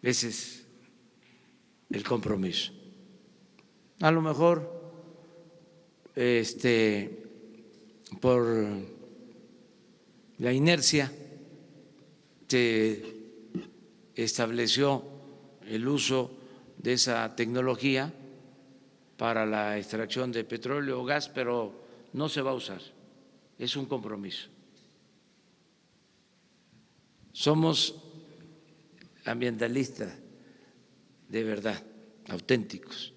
Ese es el compromiso. A lo mejor por la inercia se estableció el uso de esa tecnología para la extracción de petróleo o gas, pero no se va a usar, es un compromiso. Somos ambientalistas de verdad, auténticos.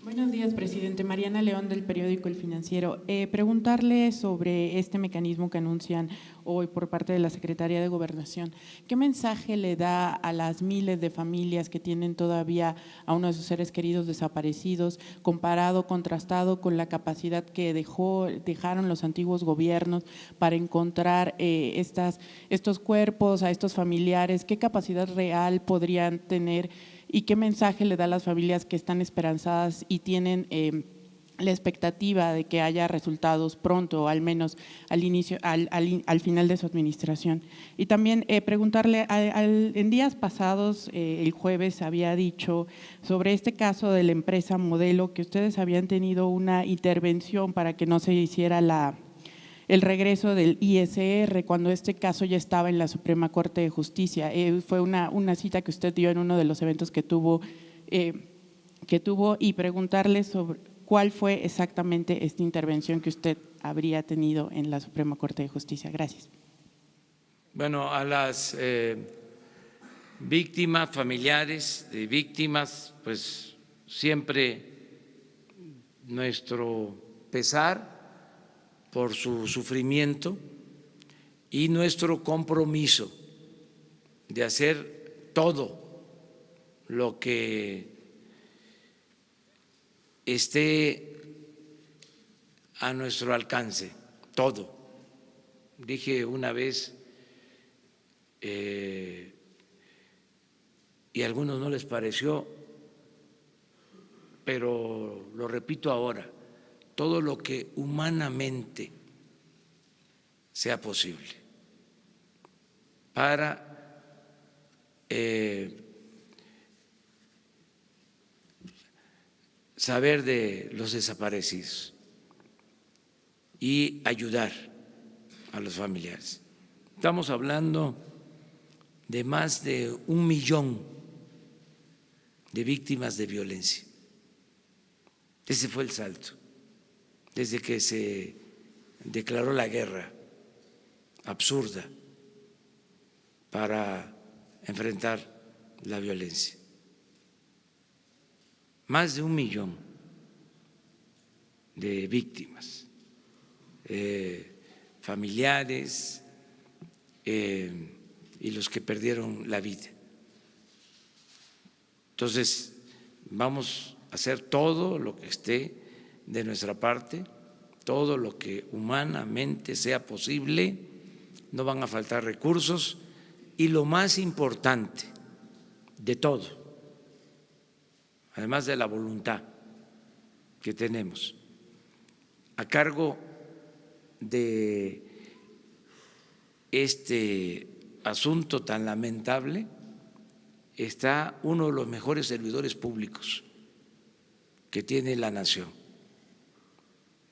Buenos días, presidente. Mariana León, del periódico El Financiero. Preguntarle sobre este mecanismo que anuncian hoy por parte de la Secretaría de Gobernación. ¿Qué mensaje le da a las miles de familias que tienen todavía a uno de sus seres queridos desaparecidos, comparado, contrastado con la capacidad que dejaron los antiguos gobiernos para encontrar estos cuerpos, a estos familiares? ¿Qué capacidad real podrían tener? ¿Y qué mensaje le da a las familias que están esperanzadas y tienen la expectativa de que haya resultados pronto, o al menos al final de su administración? Y también preguntarle, en días pasados, el jueves había dicho sobre este caso de la empresa Modelo, que ustedes habían tenido una intervención para que no se hiciera el regreso del ISR, cuando este caso ya estaba en la Suprema Corte de Justicia. Fue una cita que usted dio en uno de los eventos que tuvo, y preguntarle sobre cuál fue exactamente esta intervención que usted habría tenido en la Suprema Corte de Justicia. Gracias.
Bueno, a las víctimas, familiares de víctimas, pues siempre nuestro pesar por su sufrimiento y nuestro compromiso de hacer todo lo que esté a nuestro alcance, todo. Dije una vez y a algunos no les pareció, pero lo repito ahora, todo lo que humanamente sea posible para saber de los desaparecidos y ayudar a los familiares. Estamos hablando de más de 1 millón de víctimas de violencia. Ese fue el salto desde que se declaró la guerra absurda para enfrentar la violencia. Más de 1 millón de víctimas, familiares y los que perdieron la vida. Entonces, vamos a hacer todo lo que esté de nuestra parte, todo lo que humanamente sea posible, no van a faltar recursos y lo más importante de todo, además de la voluntad que tenemos, a cargo de este asunto tan lamentable está uno de los mejores servidores públicos que tiene la nación,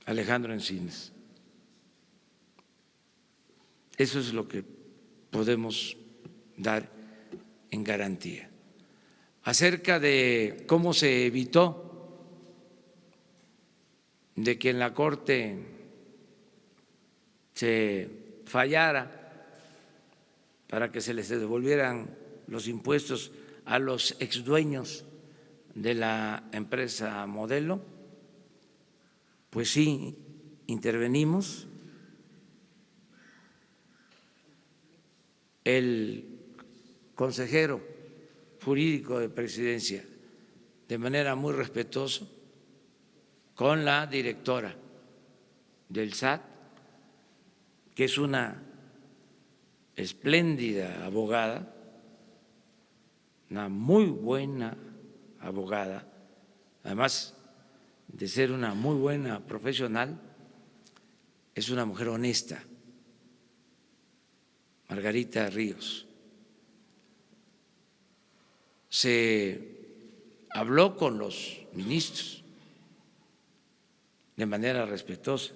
Alejandro Encinas. Eso es lo que podemos dar en garantía. Acerca de cómo se evitó de que en la Corte se fallara para que se les devolvieran los impuestos a los exdueños de la empresa Modelo, pues sí, intervenimos. El consejero jurídico de Presidencia, de manera muy respetuosa, con la directora del SAT, que es una espléndida abogada, una muy buena abogada, además de ser una muy buena profesional, es una mujer honesta, Margarita Ríos. Se habló con los ministros de manera respetuosa.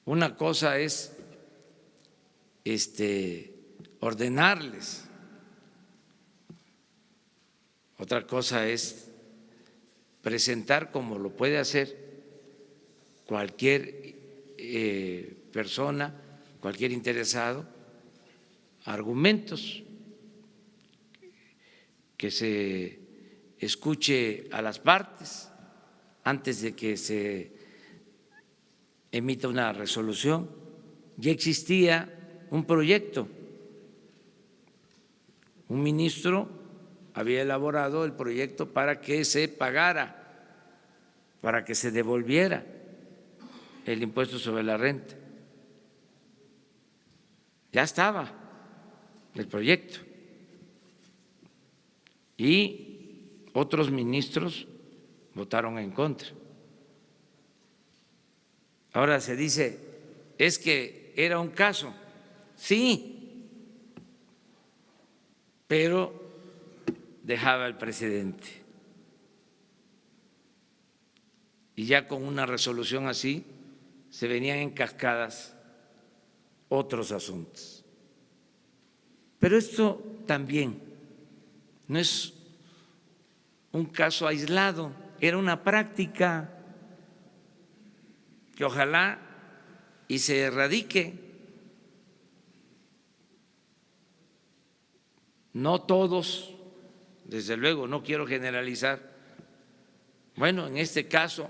Una cosa es ordenarles, otra cosa es presentar, como lo puede hacer cualquier persona, cualquier interesado, argumentos, que se escuche a las partes antes de que se emita una resolución. Ya existía un proyecto, un ministro había elaborado el proyecto para que se pagara, para que se devolviera el impuesto sobre la renta. Ya estaba el proyecto y otros ministros votaron en contra. Ahora se dice, es que era un caso, sí, pero dejaba al presidente. Y ya con una resolución así se venían en cascadas otros asuntos. Pero esto también no es un caso aislado, era una práctica que ojalá y se erradique. No todos, desde luego, no quiero generalizar. Bueno, en este caso,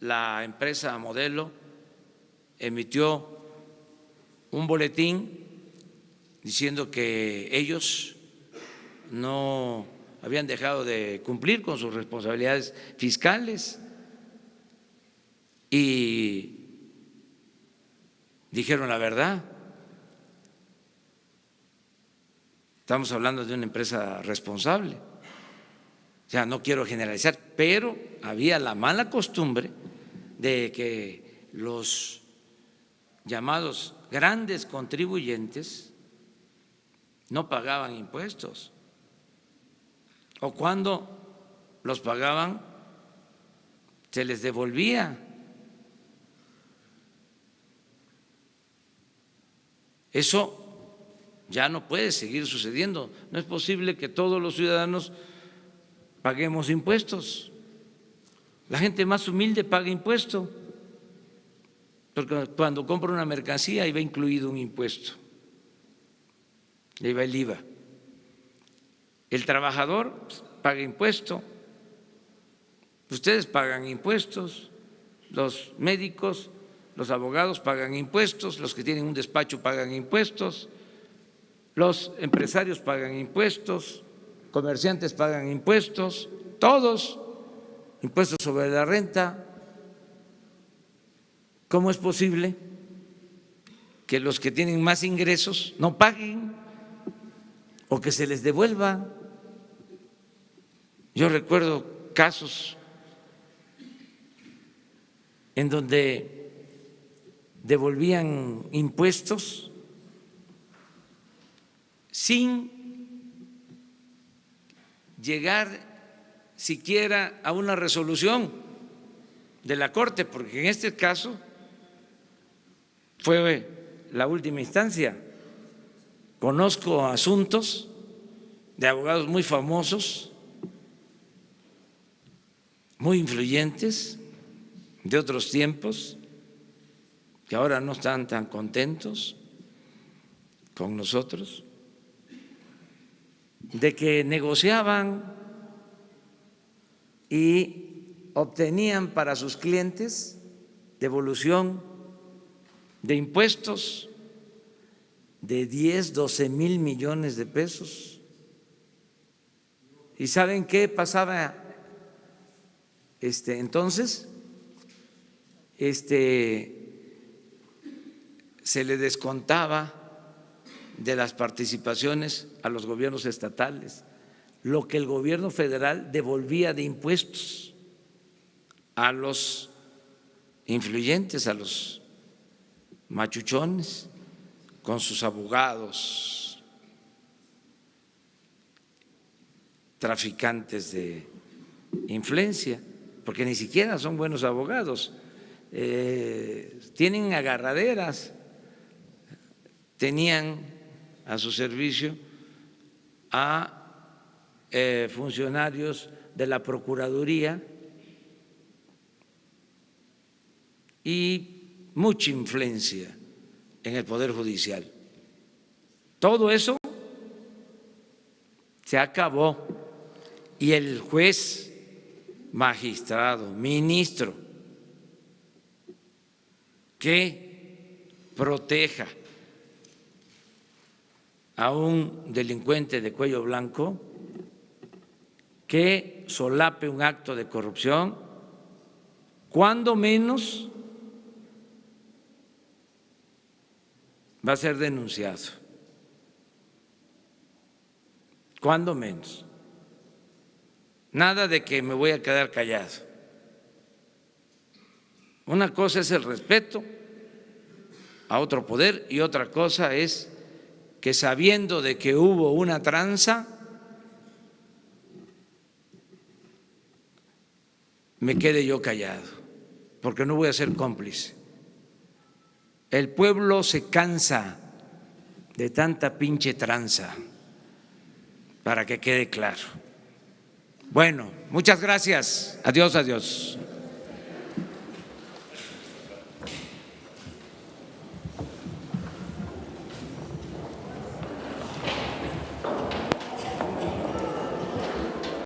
la empresa Modelo emitió un boletín diciendo que ellos no habían dejado de cumplir con sus responsabilidades fiscales y dijeron la verdad. Estamos hablando de una empresa responsable. O sea, no quiero generalizar, pero había la mala costumbre de que los llamados grandes contribuyentes no pagaban impuestos, o cuando los pagaban se les devolvía. Eso ya no puede seguir sucediendo. No es posible que todos los ciudadanos paguemos impuestos. La gente más humilde paga impuesto, porque cuando compra una mercancía ahí va incluido un impuesto, ahí va el IVA. El trabajador paga impuesto, ustedes pagan impuestos, los médicos, los abogados pagan impuestos, los que tienen un despacho pagan impuestos, los empresarios pagan impuestos, comerciantes pagan impuestos, todos, impuestos sobre la renta. ¿Cómo es posible que los que tienen más ingresos no paguen o que se les devuelva? Yo recuerdo casos en donde devolvían impuestos sin llegar siquiera a una resolución de la Corte, porque en este caso fue la última instancia. Conozco asuntos de abogados muy famosos, muy influyentes de otros tiempos, que ahora no están tan contentos con nosotros, de que negociaban y obtenían para sus clientes devolución de impuestos de 10, 12 mil millones de pesos. ¿Y saben qué pasaba entonces? Se le descontaba de las participaciones a los gobiernos estatales lo que el gobierno federal devolvía de impuestos a los influyentes, a los machuchones, con sus abogados, traficantes de influencia, porque ni siquiera son buenos abogados, tienen agarraderas, tenían a su servicio a funcionarios de la Procuraduría y mucha influencia en el Poder Judicial. Todo eso se acabó y el juez, magistrado, ministro que proteja a un delincuente de cuello blanco, que solape un acto de corrupción, cuando menos va a ser denunciado, cuando menos. Nada de que me voy a quedar callado. Una cosa es el respeto a otro poder y otra cosa es que, sabiendo de que hubo una tranza, me quede yo callado, porque no voy a ser cómplice. El pueblo se cansa de tanta pinche tranza, para que quede claro. Bueno, muchas gracias. Adiós, adiós.